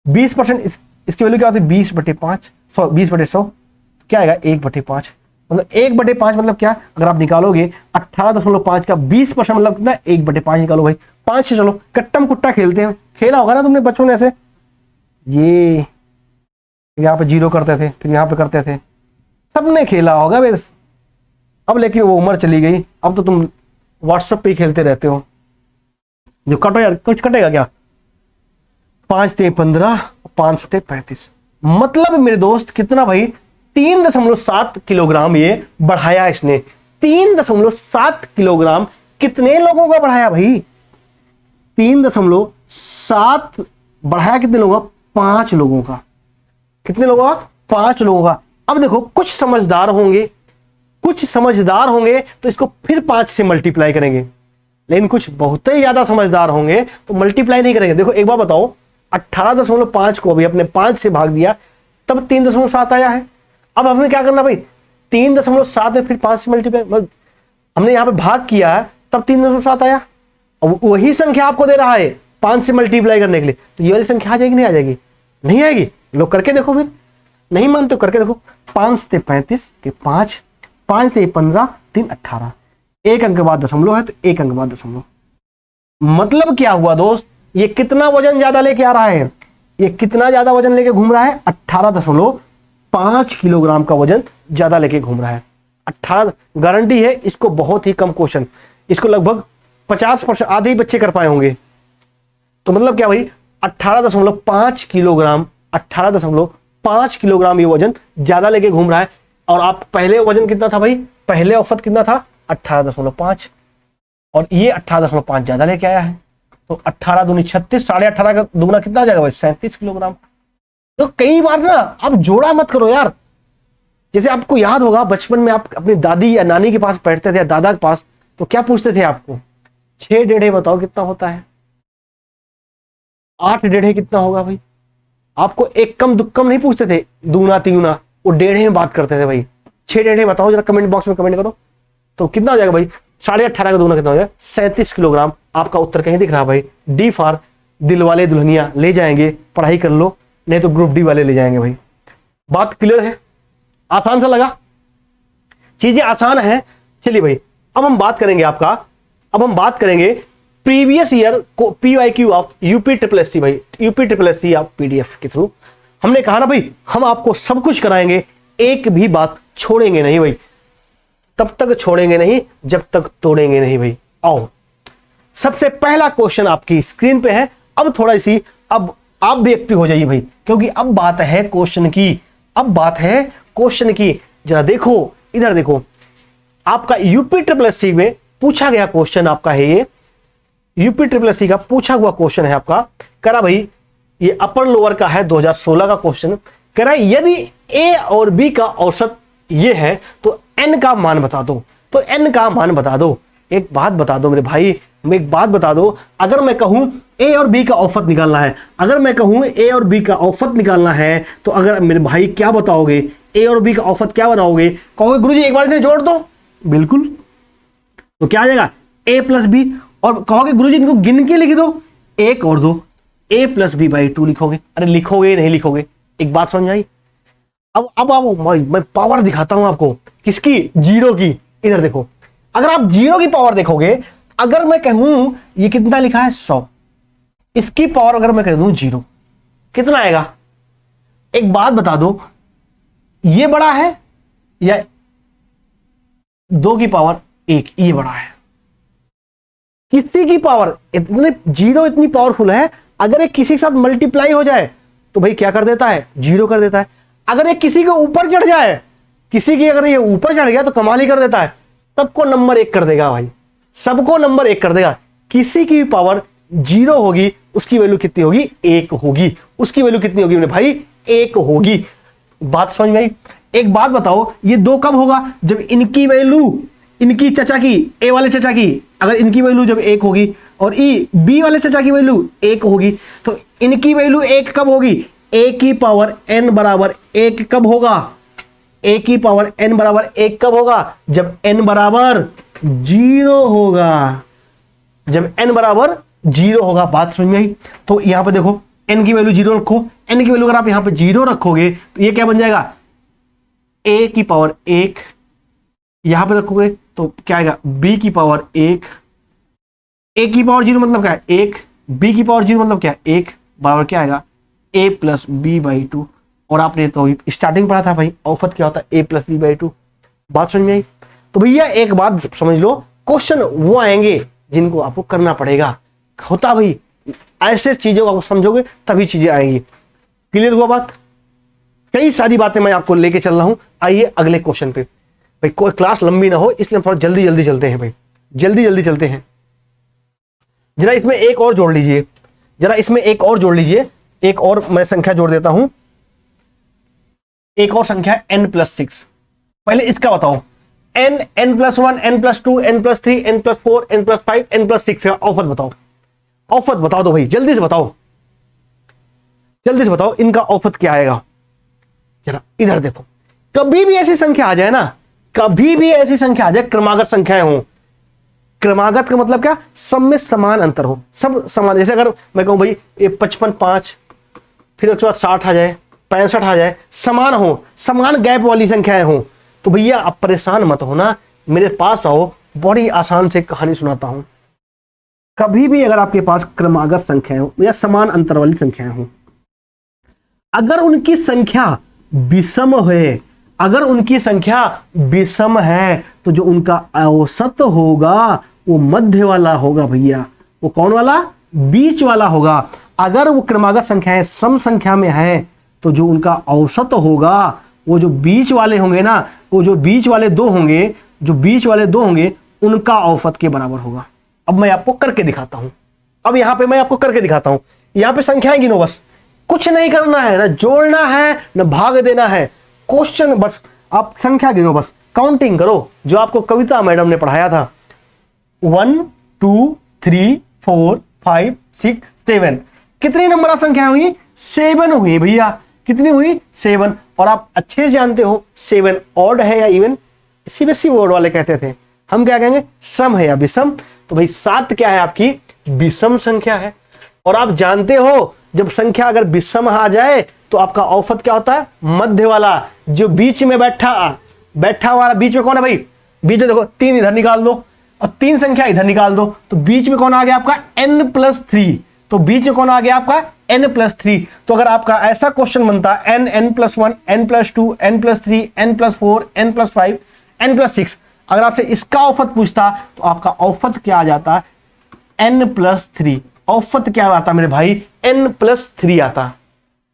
20% इसकी वैल्यू क्या होती है, 20/5, 20/100 क्या आएगा, 1/5। मतलब 1/5 मतलब क्या, अगर आप निकालोगे 18.5 का 20% मतलब कितना, 1/5 निकालो भाई। 5 से चलो, कट्टम कुट्टा खेलते हैं, खेला होगा ना तुमने बचपन में ऐसे, ये यहाँ पे 0 करते थे, फिर यहाँ पे करते थे, सबने खेला होगा बस। अब लेकिन वो उम्र चली गई, अब तो तुम व्हाट्सएप पे ही खेलते रहते हो। जो कटो यार, कुछ कटेगा क्या, 5 × 15, 5 × 35, मतलब मेरे दोस्त कितना भाई, 3.7 किलोग्राम ये बढ़ाया इसने। 3.7 किलोग्राम कितने लोगों का बढ़ाया भाई, 3.7 बढ़ाया कितने लोगों का, 5 लोगों का। कितने लोगों का, 5 लोगों का। अब देखो कुछ समझदार होंगे, कुछ समझदार होंगे तो इसको फिर 5 से मल्टीप्लाई करेंगे, लेकिन कुछ बहुत ही ज्यादा समझदार होंगे तो मल्टीप्लाई नहीं करेंगे। देखो एक बार बताओ, 18.5 को अभी अपने 5 से भाग दिया, तब 3.7 आया है। अब हमें क्या करना भाई, 3.7 में फिर 5 से मल्टीप्लाई, मतलब हमने यहाँ पे भाग किया है तब 3.7 आया, और वही संख्या आपको दे रहा है 5 से मल्टीप्लाई करने के लिए, तो ये वाली संख्या आ जाएगी नहीं आ जाएगी, नहीं आएगी। लोग करके देखो, फिर नहीं मानते करके देखो। 5 से 35 के 5, 5 से 15, 3 18, 1 अंक के बाद दशमलव है तो 1 अंक के बाद दशमलव। मतलब क्या हुआ दोस्त, ये कितना वजन ज्यादा लेके आ रहा है, ये कितना ज्यादा वजन लेके घूम रहा है, 18.5 किलोग्राम का वजन ज्यादा लेके घूम रहा है। 18 गारंटी है, इसको बहुत ही कम क्वेश्चन, इसको लगभग 50%, आधे ही बच्चे कर पाए होंगे। तो मतलब क्या भाई, 18.5 किलोग्राम, 18.5 किलोग्राम ये वजन ज्यादा लेके घूम रहा है। और आप पहले वजन कितना था भाई, पहले औसत कितना था, 18.5, और ये 18.5 ज्यादा लेके आया है। तो 18 दूनी 36, 18.5 का दुगना कितना आ जाएगा भाई, 37 किलोग्राम। तो कई बार ना आप जोड़ा मत करो यार, जैसे आपको याद होगा बचपन में आप अपनी दादी या नानी के पास बैठते थे या दादा के पास, तो क्या पूछते थे आपको, 6 डेढ़े बताओ कितना होता है? 8 डेढ़े कितना होगा भाई? आपको एक कम दुक्कम नहीं पूछते थे, दूना तीगुना, वो डेढ़े में बात करते थे भाई। 6 डेढ़े बताओ जरा, कमेंट बॉक्स में कमेंट करो। तो कितना हो जाएगा भाई? 18.5 का दूना कितना हो जाएगा? 37 किलोग्राम। आपका उत्तर कहीं दिख रहा भाई? डी फॉर दिल वाले दुल्हनिया ले जाएंगे, पढ़ाई कर लो, नहीं तो ग्रुप डी वाले ले जाएंगे भाई। बात क्लियर है? आसान सा लगा? चीजें आसान है। चलिए भाई, अब हम बात करेंगे प्रीवियस ईयर को PYQ of UP triple S C भाई, यूपी ट्रिपल एस सी आप PDF के थ्रू। हमने कहा ना भाई, हम आपको सब कुछ कराएंगे, एक भी बात छोड़ेंगे नहीं भाई। तब तक छोड़ेंगे नहीं जब तक तोड़ेंगे नहीं भाई। आओ, सबसे पहला क्वेश्चन आपकी स्क्रीन पे है। अब थोड़ा सी, अब आप भी एक्टिव हो जाइए भाई, क्योंकि अब बात है क्वेश्चन की। जरा देखो, इधर देखो, आपका यूपी ट्रिपल एस सी में पूछा गया क्वेश्चन आपका है, ये यूपी ट्रिपल एस सी का पूछा हुआ क्वेश्चन है आपका। करा भाई, ये अपर लोअर का है, 2016 का क्वेश्चन। करा यदि ए और बी का औसत ये है तो एन का मान बता दो। तो एन का मान बता दो। एक बात बता दो मेरे भाई, एक बात बता दो, अगर मैं कहूं ए और बी का औसत निकालना है, तो अगर मेरे भाई क्या बताओगे? ए और बी का औसत क्या बनाओगे? कहोगे गुरुजी एक बार इन्हें जोड़ दो। बिल्कुल, तो क्या आ जाएगा? ए प्लस बी। और कहोगे गुरुजी इनको गिन के लिख दो, 1 और 2, a प्लस बी बाई 2 लिखोगे। अरे लिखोगे नहीं लिखोगे? एक बात समझ आई? अब मैं पावर दिखाता हूं आपको, किसकी? जीरो की। इधर देखो, अगर आप जीरो की पावर देखोगे, अगर मैं कहूं ये कितना लिखा है 100, इसकी पावर अगर मैं कह दूं 0, कितना आएगा? एक बात बता दो, ये बड़ा है या 2 की पावर 1 ये बड़ा है? किसी की पावर जीरो इतनी पावरफुल है, अगर एक किसी के साथ मल्टीप्लाई हो जाए तो भाई क्या कर देता है? 0 कर देता है। अगर एक किसी के ऊपर चढ़ जाए, अगर ये ऊपर चढ़ गया तो कमाल ही कर देता है, सबको नंबर 1 कर देगा भाई, सबको नंबर 1 कर देगा। किसी की पावर 0 होगी, उसकी वैल्यू कितनी होगी? 1 होगी। उसकी वैल्यू कितनी होगी मेरे भाई? 1 होगी। बात समझ में आई? एक बात बताओ, ये 2 कब होगा? जब इनकी वैल्यू, इनकी चचा की, ए वाले चचा की, अगर इनकी वैल्यू जब 1 होगी और बी वाले चचा की वैल्यू 1 होगी, तो इनकी वैल्यू 1 कब होगी? a की पावर n बराबर 1 कब होगा? a की पावर n बराबर 1 कब होगा? जब n बराबर 0 होगा। जब n बराबर 0 होगा। बात समझ में आई? तो यहां पे देखो, n की वैल्यू 0 रखो। n की वैल्यू अगर आप यहां पे 0 रखोगे तो ये क्या बन जाएगा? a की पावर 1, यहां पे रखोगे तो क्या आएगा? b की पावर 1। a की पावर 0 मतलब क्या है? 1। b की पावर 0 मतलब क्या है? 1 बराबर क्या आएगा? a plus b by 2। और आपने तो स्टार्टिंग पढ़ा था भाई, औसत क्या होता है? a plus b by 2। बात समझ में आई? तो भैया एक बात समझ लो, क्वेश्चन वो आएंगे जिनको आपको करना पड़ेगा। होता भाई ऐसे चीजों को समझोगे तभी चीजें आएंगी। क्लियर हुआ बात? कई सारी बातें मैं आपको लेके चल रहा हूं। आइए अगले क्वेश्चन पे भाई, कोई क्लास लंबी ना हो इसलिए थोड़ा जल्दी जल्दी चलते हैं भाई, जल्दी जल्दी चलते हैं। जरा इसमें एक और जोड़ लीजिए, एक और मैं संख्या जोड़ देता हूं। एक और संख्या n+6। पहले इसका बताओ, n+1, n+2, n+3, n+4, n+5, n+6 का औसत बताओ। औसत बता दो भाई, जल्दी से बताओ, इनका औसत क्या आएगा? जरा इधर देखो, कभी भी ऐसी संख्या आ जाए ना, क्रमागत संख्याएं हो। क्रमागत का मतलब क्या? सब में समान अंतर हो, सब समान। जैसे अगर मैं कहूं भाई ये 55, फिर उसके बाद 60 आ जाए, 65 आ जाए, समान हो, समान गैप वाली संख्याएं हो, तो भैया आप परेशान मत होना, मेरे पास आओ, बड़ी आसान से कहानी सुनाता हूं। कभी भी अगर आपके पास क्रमागत संख्याएं हो या समान अंतर वाली संख्याएं हो, अगर उनकी संख्या विषम है, तो जो उनका औसत होगा वो मध्य वाला होगा भैया। वो कौन वाला? बीच वाला होगा। अगर वो क्रमागत संख्याएं सम संख्या में है, तो जो उनका औसत होगा, वो जो बीच वाले होंगे ना, वो जो बीच वाले दो होंगे, उनका औसत के बराबर होगा। अब मैं आपको करके दिखाता हूं। यहां पे संख्याएं गिनो, बस कुछ नहीं करना है, ना जोड़ना है ना भाग देना है। क्वेश्चन बस आप संख्या गिनो, बस काउंटिंग करो, जो आपको कविता मैडम ने पढ़ाया था। 1 2 3 4 5 6 7। कितनी नंबर ऑफ संख्या हुई? 7 हुई भैया। कितनी हुई? 7। और आप अच्छे से जानते हो 7 ऑड है या इवन? सीबीएसई बोर्ड वाले कहते थे, हम क्या कहेंगे? सम है या विषम। तो भाई 7 क्या है? आपकी विषम संख्या है। और आप जानते हो जब संख्या अगर विषम आ जाए तो आपका औसत क्या होता है? मध्य वाला, जो बीच में बैठा वाला। बीच में कौन है भाई? बीच में देखो 3 इधर निकाल दो और 3 संख्या इधर निकाल दो, तो बीच में कौन आ गया आपका? n+3। तो बीच में कौन आ गया आपका? n+3। तो अगर आपका ऐसा क्वेश्चन बनता n, n+1, n+2, n+3, n+4, n+5, n+6, अगर आपसे इसका औसत पूछता तो आपका औसत क्या आ जाता? n+3। औसत क्या आता मेरे भाई? n+3 आता।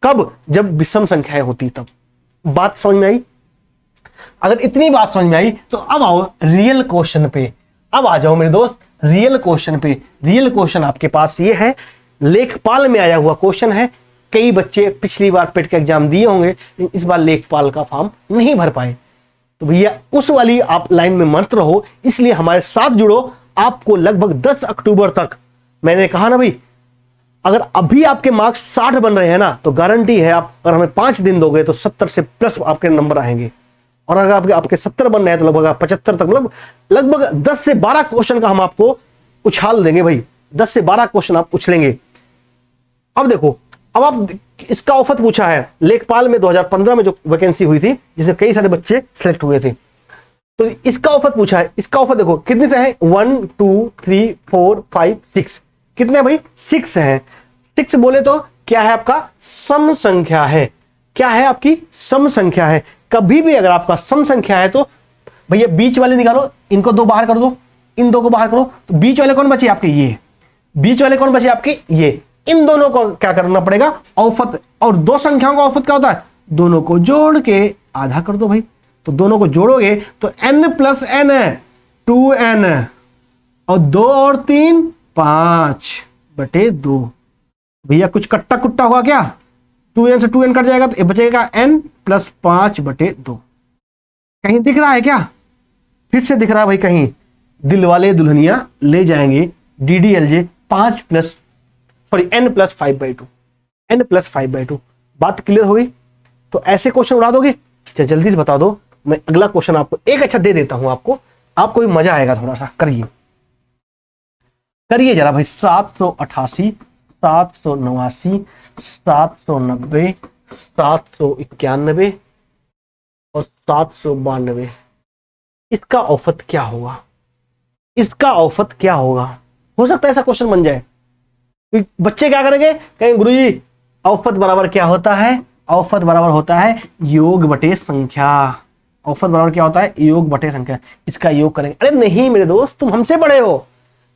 कब? जब विषम संख्याएं होती तब। बात समझ में आई? अगर इतनी बात समझ में आई तो अब आओ रियल क्वेश्चन पे। अब आ जाओ मेरे दोस्त रियल क्वेश्चन पे। रियल क्वेश्चन आपके पास ये है, लेखपाल में आया हुआ क्वेश्चन है। कई बच्चे पिछली बार पेट का एग्जाम दिए होंगे लेकिन इस बार लेखपाल का फॉर्म नहीं भर पाए, तो भैया उस वाली आप लाइन में मत रहो, इसलिए हमारे साथ जुड़ो। आपको लगभग 10 अक्टूबर तक, मैंने कहा ना भाई, अगर अभी आपके मार्क्स 60 बन रहे हैं ना तो गारंटी है आप अगर हमें 5 दिन दोगे तो 70 से प्लस आपके नंबर आएंगे। और अगर आपके 70 बन रहे हैं तो लगभग 75 तक, मतलब लगभग 10 से 12 क्वेश्चन का हम आपको उछाल देंगे भाई। 10 से 12 क्वेश्चन आप उछलेंगे। अब देखो, अब आप इसका औसत पूछा है लेखपाल में 2015 में जो वैकेंसी हुई थी जिसमें कई सारे बच्चे सेलेक्ट हुए थे, तो इसका औसत पूछा है। इसका औसत देखो कितने से है? 1 2 3 4 5 6। कितने भाई? 6 है। 6 बोले तो क्या है? आपका सम संख्या है। क्या है? आपकी सम संख्या है। कभी भी अगर आपका सम संख्या है तो भैया बीच वाले निकालो, इनको 2 बाहर कर दो, इन 2 को बाहर करो, तो बीच वाले कौन बचे आपके? ये। बीच वाले कौन बचे आपके? ये। इन दोनों को क्या करना पड़ेगा? औसत। और 2 संख्याओं का औसत क्या होता है? दोनों को जोड़ के आधा कर दो भाई। तो दोनों को जोड़ोगे तो n+n है 2n, और 2 और 3 5/2। भैया कुछ कट्टा कुट्टा होगा क्या? 2n से 2n कट जाएगा तो ये बचेगा n+5/2। कहीं दिख रहा है क्या? फिर से दिख रहा है भाई कहीं? दिलवाले दुल्हनिया ले जाएंगे DDLJ n+5/2। n+5/2। बात क्लियर होगी? तो ऐसे क्वेश्चन उड़ा दोगे? क्या जल्दी से बता दो, मैं अगला क्वेश्चन आपको एक अच्छा दे देता हूं। आपको भी मजा आएगा थोड़ा सा। करिए जरा भाई। 788, 789, 790, 791 और 792। इसका औसत क्या होगा? इसका औसत क्या होगा? हो सकता है ऐसा क्वेश्चन बन जाए। बच्चे क्या करेंगे? कहेंगे गुरुजी औसत बराबर क्या होता है? औसत बराबर होता है योग बटे संख्या। औसत बराबर क्या होता है? योग बटे संख्या। इसका योग करेंगे। अरे नहीं मेरे दोस्त, तुम हमसे बड़े हो,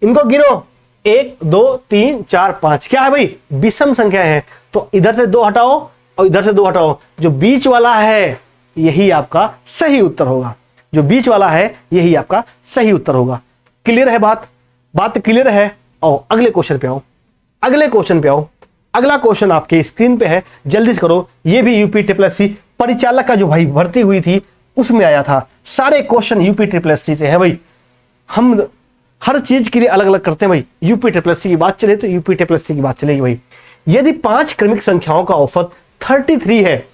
इनको गिनो। 1 2 3 4 5 क्या है भाई? विषम संख्या है। तो इधर से 2 हटाओ और इधर से 2 हटाओ, जो बीच वाला है यही आपका सही उत्तर होगा। जो बीच वाला है यही आपका सही उत्तर होगा। क्लियर है बात? बात क्लियर है? आओ अगले क्वेश्चन पे आओ। अगले क्वेश्चन पे आओ। अगला क्वेश्चन आपके स्क्रीन पे है, जल्दी से करो। ये भी UP-SSC परिचालक का जो भाई भर्ती हुई थी उसमें आया था। सारे क्वेश्चन UP-SSC से है भाई। हम हर चीज के लिए अलग अलग करते हैं भाई। UP-SSC की बात चले तो UP-SSC की बात चलेगी भाई। यदि 5 क्रमिक संख्याओं का औसत 33 है,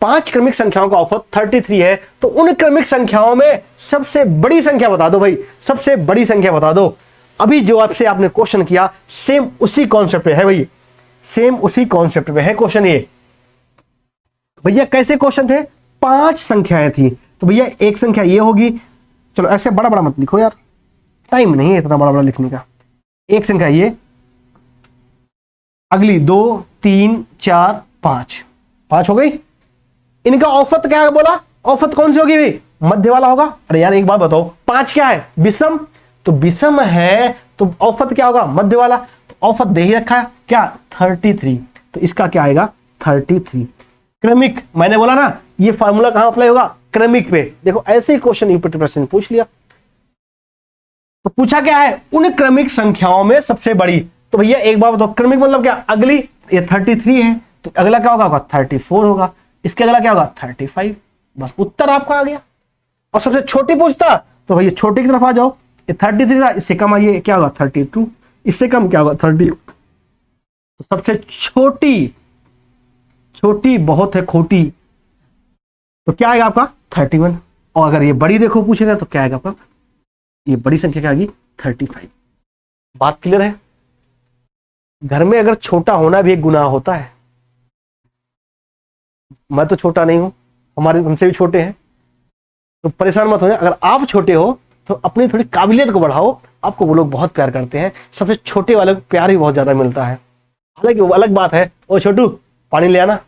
5 क्रमिक संख्याओं का औसत 33 है, तो उन क्रमिक संख्याओं में सबसे बड़ी संख्या बता दो भाई। सबसे बड़ी संख्या बता दो। अभी जो आपसे आपने क्वेश्चन किया सेम उसी कॉन्सेप्ट पे है भाई। सेम उसी कॉन्सेप्ट पे है क्वेश्चन ये। भैया कैसे क्वेश्चन थे? 5 संख्याएं थी, तो भैया एक संख्या ये होगी। चलो ऐसे बड़ा बड़ा मत लिखो यार, टाइम नहीं है इतना बड़ा बड़ा लिखने का। एक संख्या ये, अगली 2 3 4 5, 5 हो गई। इनका औसत क्या है बोला? औसत कौन सी होगी भाई? मध्य वाला होगा। अरे यार एक बात बताओ, 5 क्या है? विषम। तो विषम है तो औसत क्या होगा? मध्य वाला। तो औसत दे ही रखा है क्या? 33। तो इसका क्या आएगा? 33। क्रमिक, मैंने बोला ना ये फार्मूला कहां अप्लाई होगा? क्रमिक पे। देखो ऐसे ही क्वेश्चन UP-SSC ने पूछ लिया। तो पूछा क्या है? उन क्रमिक संख्याओं में सबसे बड़ी। तो भैया एक बात बताओ, क्रमिक मतलब क्या? अगली ये 33 है तो अगला क्या होगा? 34 होगा। इसके अगला क्या होगा? 35। बस उत्तर आपका आ गया। और सबसे छोटी पूछता तो भैया छोटी की तरफ आ जाओ। ये 33 था, इससे कम आइए क्या होगा? 32। इससे कम क्या होगा 30। तो सबसे छोटी बहुत है खोटी, तो क्या आएगा आपका 31। और अगर ये बड़ी देखो पूछेगा तो क्या आएगा आपका, ये बड़ी संख्या क्या आएगी 35। बात क्लियर है? घर में अगर छोटा होना भी एक गुनाह होता है। मैं तो छोटा नहीं हूं, हमारे हमसे भी छोटे हैं, तो परेशान मत होना। अगर आप छोटे हो तो अपनी थोड़ी काबिलियत को बढ़ाओ, आपको वो लोग बहुत प्यार करते हैं। सबसे छोटे वाले को प्यार भी बहुत ज्यादा मिलता है। हालांकि वो अलग बात है, ओ छोटू पानी ले आना,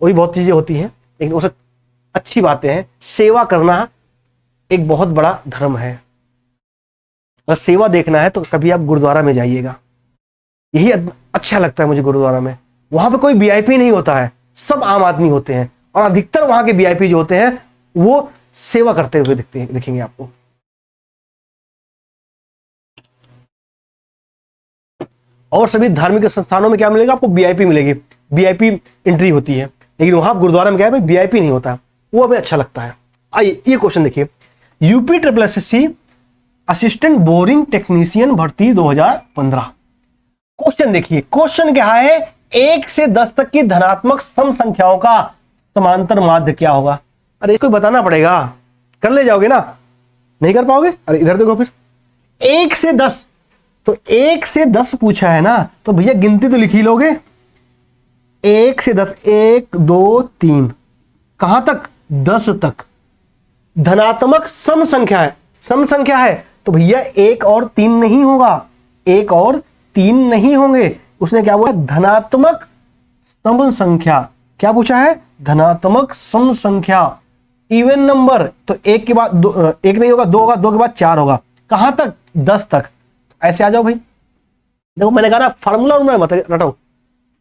वही बहुत चीजें होती हैं, लेकिन वो सब अच्छी बातें हैं। सेवा करना एक बहुत बड़ा धर्म है। अगर सेवा देखना है तो कभी आप गुरुद्वारा में जाइएगा, यही अच्छा लगता है मुझे गुरुद्वारा में। वहां पे कोई वीआईपी नहीं होता है, सब आम आदमी होते हैं, और अधिकतर वहां के वीआईपी जो होते हैं वो सेवा करते हुए दिखेंगे आपको। और सभी धार्मिक संस्थानों में क्या मिलेगा आपको, वीआईपी मिलेगी, वीआईपी एंट्री होती है। लेकिन वहां गुरुद्वारा में क्या है, वीआईपी नहीं होता, वो हमें अच्छा लगता है। आइए ये क्वेश्चन देखिए, UP SSSC assistant boring technician भर्ती 2015। क्वेश्चन देखिए, क्वेश्चन क्या है, 1 से 10 तक की धनात्मक सम संख्याओं का समांतर माध्य क्या होगा। अरे इसको बताना पड़ेगा, कर ले जाओगे ना, नहीं कर पाओगे। अरे इधर देखो फिर, 1 से 10, तो 1 से 10 पूछा है ना, तो भैया गिनती तो लिख ही लोगे। 1 से 10, 1 2 3, कहां तक 10 तक। धनात्मक सम संख्या है, सम संख्या है, तो भैया 1 और 3 नहीं होगा, 1 और 3 नहीं होंगे। उसने क्या बोला, धनात्मक सम संख्या। क्या पूछा है, धनात्मक सम संख्या, इवन नंबर। तो 1 के बाद 1 नहीं होगा, 2 होगा, 2 के बाद 4 होगा, कहां तक 10 तक। ऐसे आ जाओ भाई। देखो मैंने कहा ना, फार्मूला मत रटो,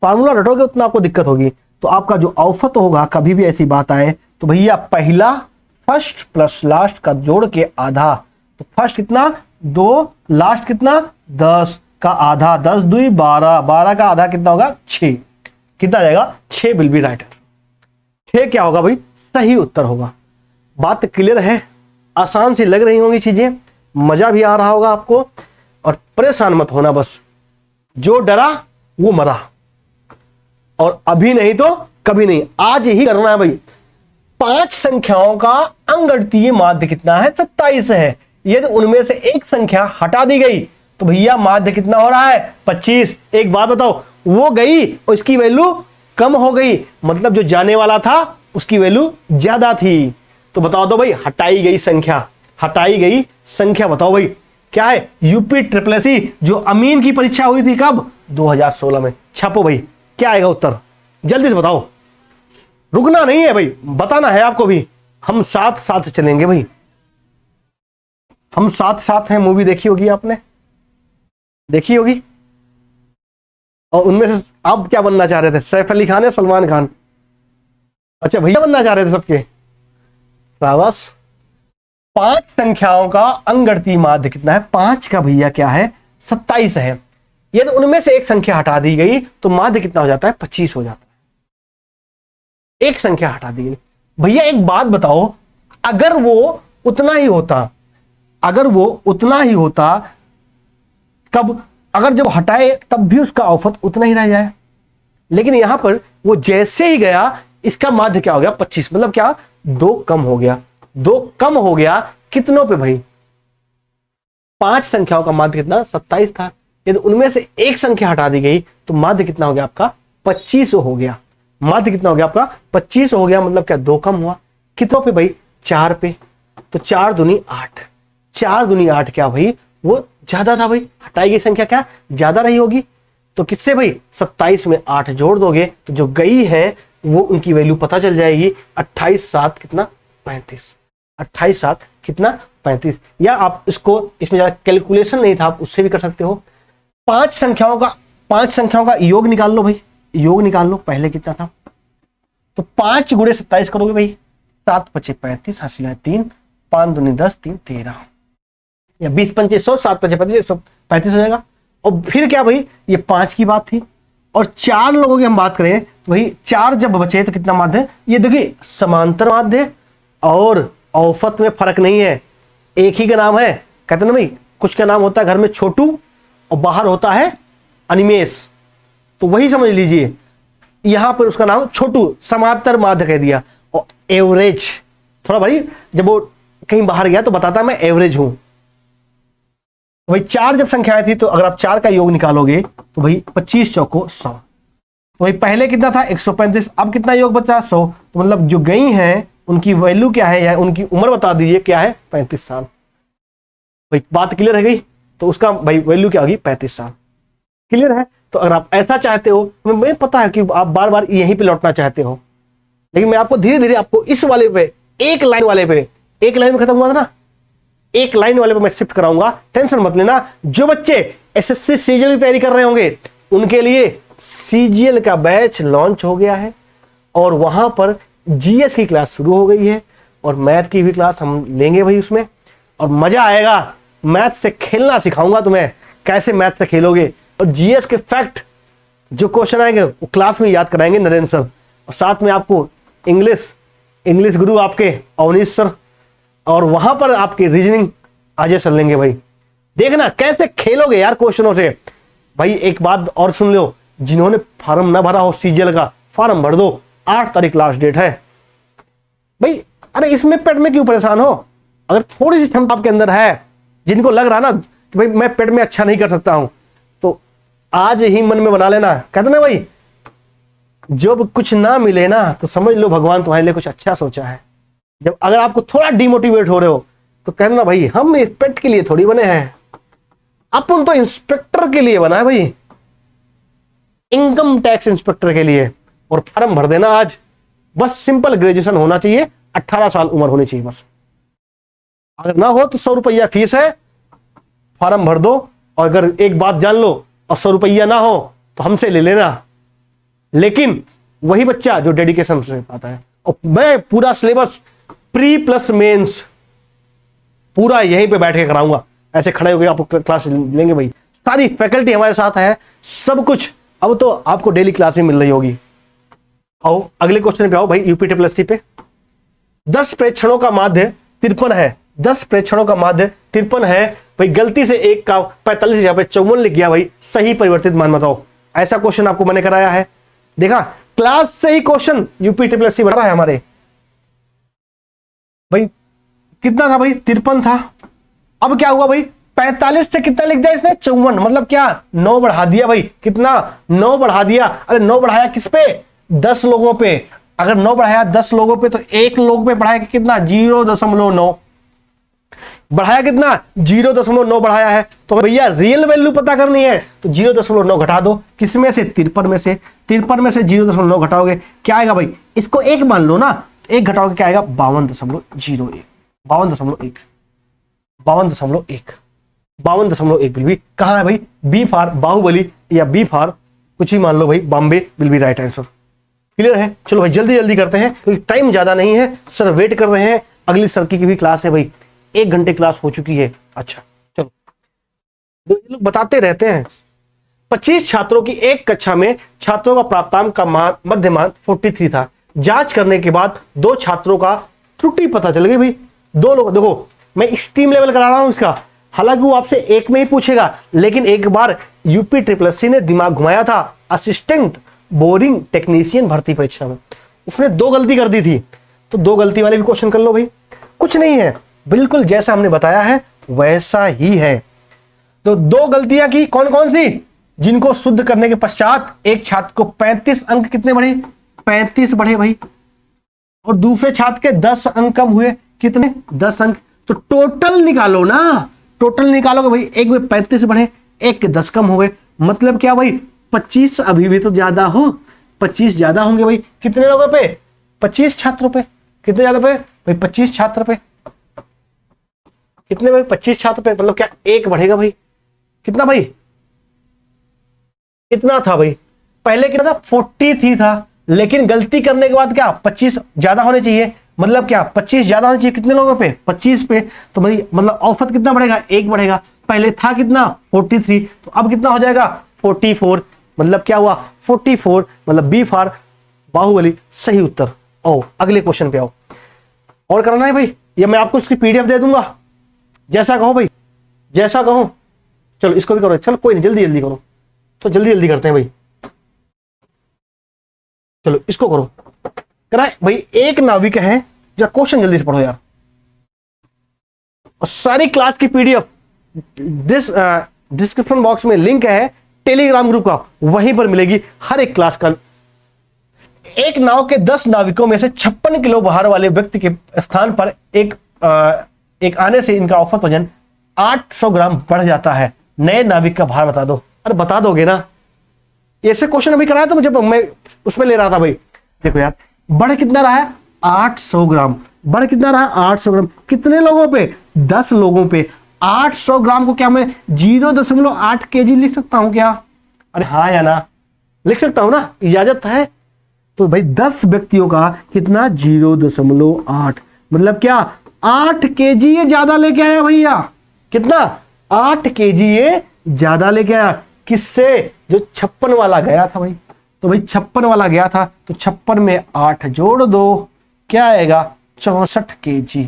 फार्मूला रटोगे उतना आपको दिक्कत होगी। तो आपका जो औसत होगा, कभी भी ऐसी बात आए तो भैया पहला फर्स्ट प्लस लास्ट का जोड़ के आधा। तो फर्स्ट कितना 2, लास्ट कितना 10 का आधा, 10 2 12, 12 का आधा कितना होगा 6। कितना आ जाएगा 6 विल बी राइट। 6 क्या होगा भाई, सही उत्तर होगा। बात क्लियर है, आसान सी लग रही होंगी चीजें, मजा भी आ रहा होगा आपको। और परेशान मत होना, बस जो डरा वो मरा, और अभी नहीं तो कभी नहीं, आज ही करना है भाई। 5 संख्याओं का अंगगणितीय माध्य कितना है, 27 है। यदि उनमें से एक संख्या हटा दी गई तो भैया माध्य कितना हो रहा है 25। एक बात बताओ, वो गई और इसकी वैल्यू कम हो गई, मतलब जो जाने वाला था उसकी वैल्यू ज्यादा थी। तो बताओ दो भाई, हटाई गई संख्या, हटाई गई संख्या बताओ भाई क्या है। यूपी SSSC जो अमीन की परीक्षा हुई थी कब, 2016 में। छापो भाई, क्या आएगा उत्तर, जल्दी से बताओ, रुकना नहीं है भाई, बताना है आपको भी। हम साथ साथ चलेंगे भाई, हम साथ साथ हैं। मूवी देखी होगी आपने, देखी होगी। और उनमें से आप क्या बनना चाह रहे थे, सैफ अली खान या सलमान खान? अच्छा भैया बनना चाह रहे थे सबके, शाबाश। 5 संख्याओं का अंगगणितीय माध्य कितना है, 5 का भैया क्या है 27 है। यदि उनमें से एक संख्या हटा दी गई तो माध्य कितना हो जाता है 25 हो जाता है। एक संख्या हटा दी गई। भैया एक बात बताओ, अगर वो उतना ही होता, अगर वो उतना ही होता कब, अगर जब हटाए तब भी उसका औसत उतना ही रह जाए। लेकिन यहां पर वो जैसे ही गया, इसका माध्य क्या हो गया 25, मतलब क्या 2 कम हो गया। 2 कम हो गया कितनों पे भाई, 5 संख्याओं का माध्य कितना 27 था। यदि उनमें से एक संख्या हटा दी गई तो माध्य कितना हो गया आपका 25 हो गया। माध्य कितना हो गया आपका 25 हो गया, मतलब क्या 2 कम हुआ। कितनों पे भाई 4 पे। तो 4 दूनी 8, 4 दूनी 8 क्या भाई, वो ज्यादा था भाई, हटाई गई संख्या क्या ज्यादा रही होगी। तो किससे भाई 27 में 8 जोड़ दोगे तो जो गई है वो उनकी वैल्यू पता चल जाएगी। 28 7 कितना 35, 28 7 कितना 35। या आप इसको, इसमें ज्यादा कैलकुलेशन नहीं था, आप उससे भी कर सकते हो। 5 संख्याओं का योग निकाल लो भाई, योग निकाल लो। पहले कितना था, तो 5 गुणे 27 करोगे भाई, 7 5 35, हासिल 3, 5 दूनी 10, 3 13, या 20 5 100, 7 5 35, 135 हो जाएगा। और फिर क्या भाई, ये 5 की बात थी, और 4 लोगों की हम बात करें तो भाई 4 जब बचे तो कितना माध्य है, ये देखिए समांतर माध्य और औसत में फर्क नहीं है, एक ही का नाम है। कहते ना भाई, कुछ का नाम होता है घर में छोटू और बाहर होता है अनिमेष, तो वही समझ लीजिए यहां पर उसका नाम छोटू समांतर माध्य कह दिया। और एवरेज थोड़ा भाई जब वो कहीं बाहर गया तो बताता मैं एवरेज हूं। भाई 4 जब संख्याएं थी तो अगर आप 4 का योग निकालोगे तो भाई 25 चौको 100। तो भाई पहले कितना था 135, अब कितना योग बचा 100। तो मतलब जो गई हैं उनकी वैल्यू क्या है या उनकी उम्र बता दीजिए क्या है 35 साल। भाई बात क्लियर है गई, तो उसका भाई वैल्यू क्या होगी 35 साल। क्लियर है। तो अगर आप ऐसा चाहते हो, मुझे पता है कि आप बार बार यहीं पे लौटना चाहते हो, लेकिन मैं आपको धीरे धीरे आपको इस वाले पे एक लाइन वाले पे, एक लाइन में खत्म हुआ था ना, एक लाइन वाले पे मैं शिफ्ट कराऊंगा, टेंशन मत लेना। जो बच्चे एसएससी सीजीएल की तैयारी कर रहे होंगे उनके लिए सीजीएल का बैच लॉन्च हो गया है और वहां पर जीएस की क्लास शुरू हो गई है और मैथ की भी क्लास हम लेंगे भाई उसमें, और मजा आएगा। मैथ से खेलना सिखाऊंगा तुम्हें, कैसे मैथ से खेलोगे, और जीएस के फैक्ट जो क्वेश्चन आएंगे वो क्लास में याद कराएंगे नरेंद्र सर, और साथ में आपको इंग्लिश गुरु आपके अवनीश सर, और वहां पर आपकी रीजनिंग अजय सर लेंगे। भाई देखना कैसे खेलोगे यार क्वेश्चनों से। भाई एक बात और सुन लो, जिन्होंने फॉर्म ना भरा हो सीजीएल का, फॉर्म भर दो, 8 तारीख लास्ट डेट है भाई। अरे इसमें पेट में क्यों परेशान हो, अगर थोड़ी सी क्षमता आपके अंदर है, जिनको लग रहा ना कि भाई मैं पेट में अच्छा नहीं कर सकता हूं, तो आज ही मन में बना लेना, कहते ना भाई जब कुछ ना मिले ना तो समझ लो भगवान तुम्हारे लिए कुछ अच्छा सोचा है। जब अगर आपको थोड़ा डिमोटिवेट हो रहे हो तो कहना भाई हम एक पेट के लिए थोड़ी बने हैं, अपन तो इंस्पेक्टर के लिए बना है भाई, इनकम टैक्स इंस्पेक्टर के लिए। और फॉर्म भर देना आज, बस सिंपल ग्रेजुएशन होना चाहिए, 18 साल उम्र होनी चाहिए बस। अगर ना हो तो 100 रुपया फीस है, फॉर्म भर दो। और अगर एक बात जान लो, और 100 रुपया ना हो तो हमसे ले लेना, लेकिन वही बच्चा जो डेडिकेशन से पाता है। और मैं पूरा सिलेबस प्री प्लस मेंस पूरा यहीं पे बैठ के कराऊंगा, ऐसे खड़े हो गए आपको क्लास लेंगे भाई, सारी फैकल्टी हमारे साथ है, सब कुछ अब तो आपको डेली क्लास में मिल रही होगी। आओ अगले क्वेश्चन पे आओ भाई, यूपीटी+टी पे 10 प्रेक्षणों का माध्य 53 है, 10 प्रेक्षणों का माध्य 53 है भाई। गलती से एक का 45 यहाँ पे 54 लिख गया भाई, सही परिवर्तित मान बताओ। ऐसा क्वेश्चन आपको मैंने कराया है, देखा क्लास से ही क्वेश्चन यूपीटी+टी बन रहा है हमारे भाई। कितना था भाई 53 था, अब क्या हुआ भाई 45 से कितना लिख दिया इसने 54, मतलब क्या 9 बढ़ा दिया भाई, कितना 9 बढ़ा दिया। अरे 9 बढ़ाया किस पे 10 लोगों पे, अगर 9 बढ़ाया 10 लोगों पे तो एक लोग पे बढ़ाया कितना 0.9 बढ़ाया, कितना 0.9 बढ़ाया है। तो भैया रियल वैल्यू पता करनी है तो 0.9 घटा दो, किसमें से 53 में से, 53 में से 0.9 घटाओगे क्या आएगा भाई, इसको एक मान लो ना, एक घटाओगे क्या आएगा 52.01, 52.1, 52.1, 52.1 विल बी कहां है भाई, बी फॉर बाहुबली या बी फॉर कुछ ही मान लो भाई, Bombay will be right answer. Clear है। चलो भाई जल्दी जल्दी करते हैं क्योंकि टाइम ज्यादा नहीं है, सर वेट कर रहे हैं, अगली सर की भी क्लास है भाई, 1 घंटे क्लास हो चुकी है। अच्छा चलो, ये लोग बताते रहते हैं 25 छात्रों की एक कक्षा में छात्रों का प्राप्तांक का मध्यमान 43 था। जांच करने के बाद 2 छात्रों का त्रुटि पता चल गई भाई, 2 लोग। देखो मैं स्ट्रीम लेवल करा रहा हूं इसका, हालांकि वो आपसे एक में ही पूछेगा, लेकिन एक बार यूपीटी+टी ने दिमाग घुमाया था असिस्टेंट बोरिंग टेक्नीशियन भर्ती परीक्षा में, उसने 2 गलती कर दी थी, तो 2 गलती वाले भी क्वेश्चन कर लो भाई, कुछ नहीं है, बिल्कुल जैसा हमने बताया है वैसा ही है। तो 2 गलतियां की, कौन कौन सी, जिनको शुद्ध करने के पश्चात एक छात्र को 35 अंक कितने बढ़े, 35 बढ़े भाई, और दूसरे छात्र के 10 अंक कम हुए, कितने 10 अंक। तो टोटल निकालो ना, टोटल निकालोगे भाई, एक में 35 बढ़े, एक के 10 कम हो गए, मतलब क्या भाई 25 अभी भी तो ज्यादा हो, 25 ज्यादा होंगे भाई, कितने लोगों पे 25 छात्रों पे, कितने ज्यादा पे भाई 25 छात्र पे, कितने भाई 25 छात्र पे, मतलब क्या एक बढ़ेगा भाई, कितना भाई इतना था भाई, पहले कितना था 43 था, लेकिन गलती करने के बाद क्या 25 ज्यादा होने चाहिए, मतलब क्या 25 ज्यादा होने चाहिए कितने लोगों पे 25 पे, तो भाई मतलब औसत कितना बढ़ेगा 1 बढ़ेगा, पहले था कितना 43, तो अब कितना हो जाएगा 44, मतलब क्या हुआ 44, मतलब बी फॉर बाहुबली सही उत्तर। आओ अगले क्वेश्चन पे आओ, और करना है भाई, या मैं आपको इसकी पीडीएफ दे दूंगा, जैसा कहो भाई, जैसा कहो। चलो इसको भी करो, चलो कोई नहीं, जल्दी जल्दी करो, तो जल्दी जल्दी करते हैं भाई। चलो इसको करो, करा भाई। एक नाविक है, जरा क्वेश्चन जल्दी से पढ़ो यार। और सारी क्लास की पीडीएफ डिस्क्रिप्शन बॉक्स में लिंक है टेलीग्राम ग्रुप का, वहीं पर मिलेगी हर एक क्लास का। एक नाव के 10 नाविकों में से 56 किलो भार वाले व्यक्ति के स्थान पर एक आने से इनका औसत वजन 800 ग्राम बढ़ जाता है। नए नाविक का भार बता दो। अरे बता दोगे ना, ऐसे क्वेश्चन अभी कराया तो जब मैं उसमें ले रहा था भाई। देखो यार, बढ़ कितना रहा है 800 ग्राम, बढ़ कितना रहा 800 ग्राम, कितने लोगों पे 10 लोगों पे। 800 ग्राम को क्या मैं 0.8 kg लिख सकता हूं क्या? अरे हाँ या ना, लिख सकता हूं ना, इजाजत है। तो भाई 10 व्यक्तियों का कितना 0.8, मतलब क्या 8 kg ये ज्यादा लेके आया भैया। कितना 8 kg ये ज्यादा लेके आया। किससे? जो 56 वाला गया था भाई। तो भाई 56 वाला गया था, तो 56 में 8 जोड़ दो, क्या आएगा 64 kg।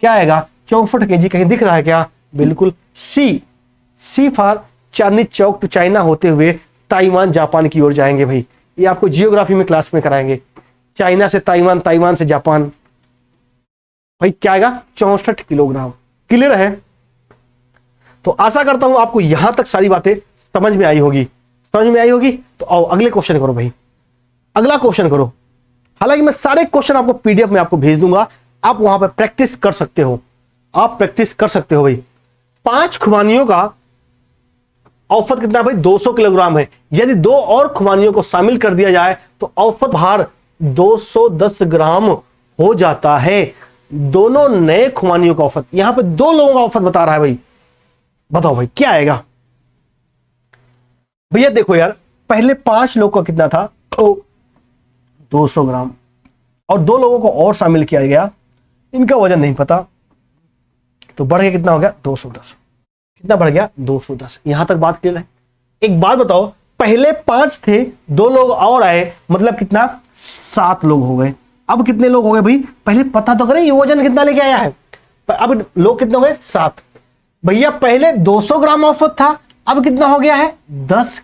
क्या आएगा 64 kg। कहीं दिख रहा है क्या? बिल्कुल C for Chandni Chowk to China होते हुए ताइवान जापान की ओर जाएंगे भाई। ये आपको जियोग्राफी में क्लास में कराएंगे। चाइना से ताइवान, ताइवान से जापान। भाई क्या आएगा 64 किलोग्राम। क्लियर है? तो आशा करता हूं आपको यहां तक सारी बातें समझ में आई होगी। समझ में आई होगी तो आओ अगले क्वेश्चन करो भाई। अगला क्वेश्चन करो। हालांकि मैं सारे क्वेश्चन आपको पीडीएफ में आपको भेज दूंगा, आप वहां पर प्रैक्टिस कर सकते हो। आप प्रैक्टिस कर सकते हो भाई। 5 खुबानियों का औसत कितना भाई 200 किलोग्राम है। यदि 2 और खुबानियों को शामिल कर दिया जाए तो औसत भार 210 ग्राम हो जाता है। दोनों नए खुबानियों का औसत, यहां पे 2 लोगों का औसत बता रहा है भाई। बताओ भाई क्या आएगा? भैया देखो यार, पहले 5 लोग का कितना था तो 200 ग्राम, और 2 लोगों को और शामिल किया गया, इनका वजन नहीं पता, तो बढ़ के कितना हो गया 210। कितना बढ़ गया 210। यहां तक बात क्लियर है? एक बात बताओ, पहले 5 थे, 2 लोग और आए, मतलब कितना 7 लोग हो गए। अब कितने लोग हो गए भाई? पहले पता तो करें ये वजन कितना लेके आया है। अब लोग कितने हो गए 7। भैया पहले 200 ग्राम औसत था, अब कितना हो गया है 210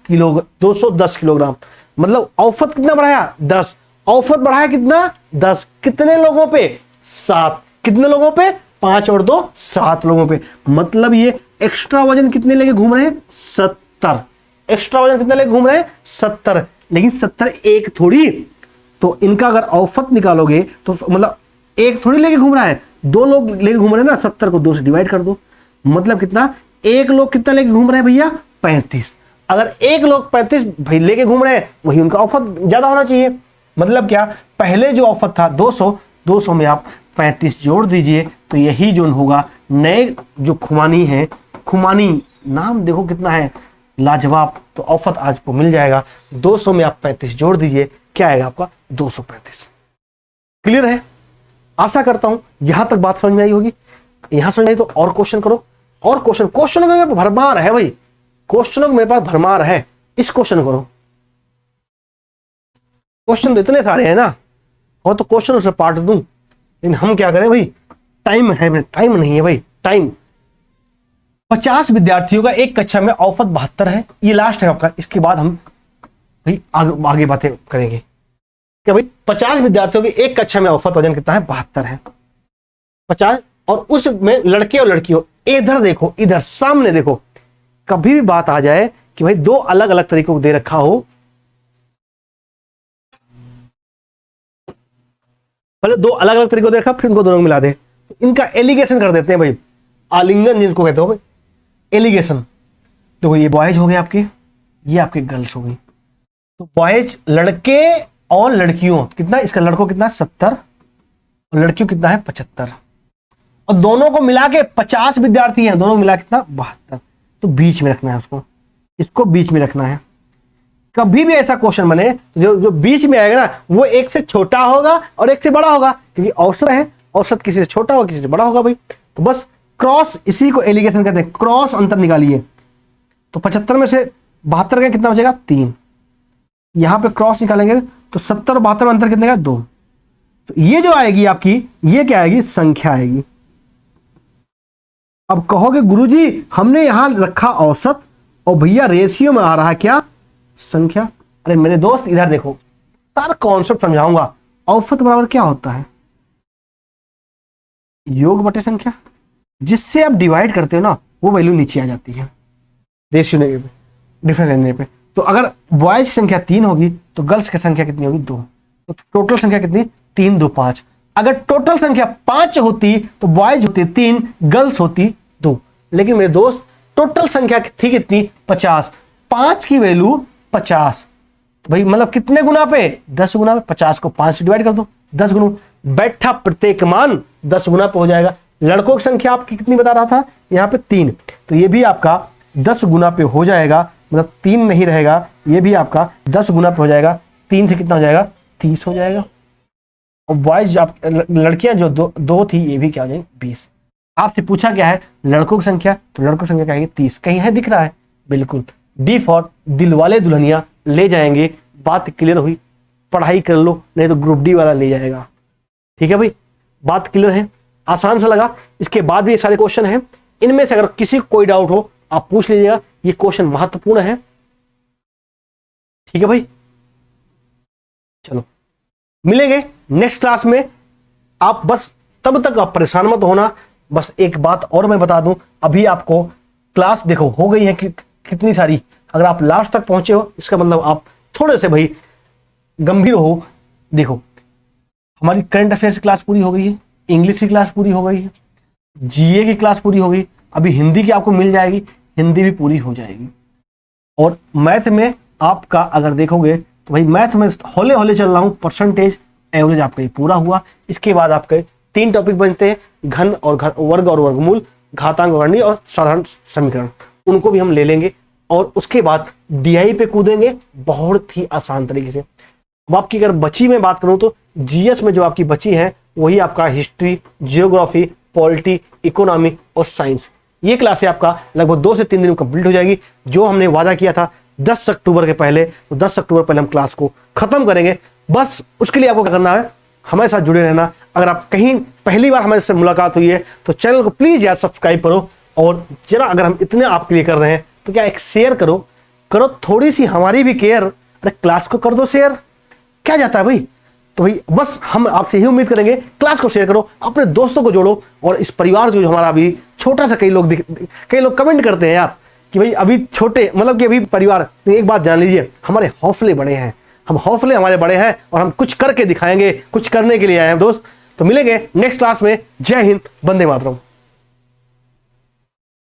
किलोग्राम। मतलब औसत कितना बढ़ाया 10, औसत बढ़ाया कितना 10। कितने लोगों पे 7। कितने लोगों पे 5 और 2 7 लोगों पे। मतलब ये एक्स्ट्रा वजन कितने लेके घूम रहे हैं 70। एक्स्ट्रा वजन कितने लेके घूम रहे हैं 70। लेकिन 70 एक थोड़ी, तो इनका अगर औसत निकालोगे तो मतलब एक थोड़ी लेके घूम रहा है, 2 लोग लेके घूम रहे हैं ना। 70 को 2 से डिवाइड कर दो, मतलब कितना, एक लोग कितना लेके घूम रहे हैं भैया 35। अगर एक लोग 35 भाई लेके घूम रहे हैं, वही उनका औसत ज्यादा होना चाहिए। मतलब क्या, पहले जो औसत था 200 में आप 35 जोड़ दीजिए, तो यही जो होगा नए जो खुमानी है। खुमानी नाम देखो कितना है लाजवाब। तो औसत आज को मिल जाएगा। 200 में आप 35 जोड़ दीजिए, क्या आएगा आपका 235। क्लियर है? आशा करता हूं यहां तक बात समझ में आई होगी। यहां समझ में आई तो और क्वेश्चन करो। और क्वेश्चनों में मेरे पास भरमार है भाई। क्वेश्चनों में मेरे पास भरमार है। इस क्वेश्चन करो। क्वेश्चन तो इतने सारे हैं ना, और तो क्वेश्चन से पार्ट दूं, लेकिन हम क्या करें भाई, टाइम है, टाइम नहीं है भाई, टाइम। 50 विद्यार्थियों का एक कक्षा में औसत 72 है। ये लास्ट है आपका, इसके बाद हम भाई आगे बातें करेंगे। क्या भाई 50 विद्यार्थियों के एक कक्षा में औसत वजन कितना है 72 है। 50, और उसमें लड़के और लड़कियों, इधर देखो, इधर सामने देखो। कभी भी बात आ जाए कि भाई 2 अलग अलग तरीकों को दे रखा हो, पहले 2 अलग अलग तरीकों को दे रखा, फिर उनको दोनों को मिला दे, तो इनका एलिगेशन कर देते हैं भाई। आलिंगन जिनको कहते हो भाई, एलिगेशन। देखो ये बॉयज हो गए आपके, ये आपके गर्ल्स हो गई। तो बॉयज लड़के और लड़कियों कितना, इसका लड़कों कितना 70 और लड़कियों कितना है 75, और दोनों को मिला के 50 विद्यार्थी हैं, दोनों मिला कितना 72। तो बीच में रखना है उसको, इसको बीच में रखना है। कभी भी ऐसा क्वेश्चन बने जो बीच में आएगा ना, वो एक से छोटा होगा और एक से बड़ा होगा, क्योंकि औसत है, औसत किसी से छोटा होगा किसी से बड़ा होगा भाई। तो बस क्रॉस, इसी को एलिगेशन कहते हैं, क्रॉस अंतर निकालिए। तो 75 में से 72 का कितना बचेगा 3। यहां पे क्रॉस निकालेंगे तो 70 और 72 में अंतर कितने का 2। तो ये जो आएगी आपकी, ये क्या आएगी संख्या आएगी। अब कहोगे गुरुजी हमने यहां रखा औसत और भैया रेशियो में आ रहा है क्या, संख्या। अरे मेरे दोस्त इधर देखो, सारा कॉन्सेप्ट समझाऊंगा। औसत बराबर क्या होता है, योग बटे संख्या, जिससे आप डिवाइड करते हो ना वो वैल्यू नीचे आ जाती है रेशियो ने पे, डिफरेंस लेने पे। तो अगर बॉयज की संख्या 3 होगी तो गर्ल्स की संख्या कितनी होगी, 2। तो टोटल संख्या कितनी, 3 2 5। अगर टोटल संख्या 5 होती तो बॉयज होते 3, गर्ल्स होती 2। लेकिन मेरे दोस्त टोटल संख्या थी कितनी, 50। 5 की वैल्यू 50, तो भाई मतलब कितने गुना पे, 10 गुना पे। 50 को 5 से डिवाइड कर दो, 10 गुना बैठा प्रत्येक मान 10 गुना पे हो जाएगा। लड़कों की संख्या आपकी कितनी बता रहा था, यहाँ पे 3, तो ये भी आपका 10 गुना पे हो जाएगा, मतलब 3 नहीं रहेगा, ये भी आपका 10 गुना पे हो जाएगा। 3 से कितना हो जाएगा, 30 हो जाएगा। और बॉयज आप लड़कियां जो दो थी ये भी क्या हो जाएगी, 20। आपसे पूछा क्या है लड़कों की संख्या, तो लड़कों की संख्या क्या है, 30। कहीं है दिख रहा है, बिल्कुल डी फॉर दिल वाले दुल्हनिया ले जाएंगे। बात क्लियर हुई, पढ़ाई कर लो नहीं तो ग्रुप डी वाला ले जाएगा। ठीक है भाई, बात क्लियर है, आसान सा लगा। इसके बाद भी सारे क्वेश्चन हैं, इनमें से अगर किसी को कोई डाउट हो आप पूछ लीजिएगा, ये क्वेश्चन महत्वपूर्ण है। ठीक है भाई, चलो मिलेंगे नेक्स्ट क्लास में। आप बस तब तक आप परेशान मत होना। बस एक बात और मैं बता दूं, अभी आपको क्लास देखो हो गई है कि कितनी सारी, अगर आप लास्ट तक पहुंचे हो इसका मतलब आप थोड़े से भाई गंभीर हो। देखो हमारी करंट अफेयर्स की क्लास पूरी हो गई है, इंग्लिश की क्लास पूरी हो गई है, जीए की क्लास पूरी हो गई, अभी हिंदी की आपको मिल जाएगी, हिंदी भी पूरी हो जाएगी। और मैथ में आपका अगर देखोगे तो भाई मैथ में हौले हौले चल रहा हूं, परसेंटेज एवरेज आपका ये पूरा हुआ। इसके बाद आपके 3 टॉपिक बनते हैं, घन और वर्ग और वर्गमूल, घातांक वर्णी और साधारण समीकरण, उनको भी हम ले लेंगे। और उसके बाद डीआई पे कूदेंगे बहुत ही आसान तरीके से। अब आपकी अगर बची में बात करूं तो जीएस में जो आपकी बची है वही आपका हिस्ट्री, जियोग्राफी, पॉलिटी, इकोनॉमी और साइंस। ये क्लासें आपका लगभग 2 से 3 दिन में कंप्लीट हो जाएगी। जो हमने वादा किया था 10 अक्टूबर के पहले, तो 10 अक्टूबर पहले हम क्लास को खत्म करेंगे। बस उसके लिए आपको क्या करना है, हमारे साथ जुड़े रहना। अगर आप कहीं पहली बार हमारे से मुलाकात हुई है तो चैनल को प्लीज यार सब्सक्राइब करो। और जरा अगर हम इतने आपके लिए कर रहे हैं तो क्या एक शेयर करो थोड़ी सी हमारी भी केयर। अरे क्लास को कर दो शेयर, क्या जाता है भाई। तो भाई बस हम आपसे यही उम्मीद करेंगे, क्लास को शेयर करो, अपने दोस्तों को जोड़ो। और इस परिवार जो हमारा अभी छोटा सा, कई लोग कमेंट करते हैं यार कि भाई अभी छोटे, मतलब कि अभी परिवार, एक बात जान लीजिए हमारे हौसले बड़े हैं, हम हौसले हमारे बड़े हैं और हम कुछ करके दिखाएंगे, कुछ करने के लिए आए हैं दोस्त। तो मिलेंगे नेक्स्ट क्लास में। जय हिंद, वंदे मातरम।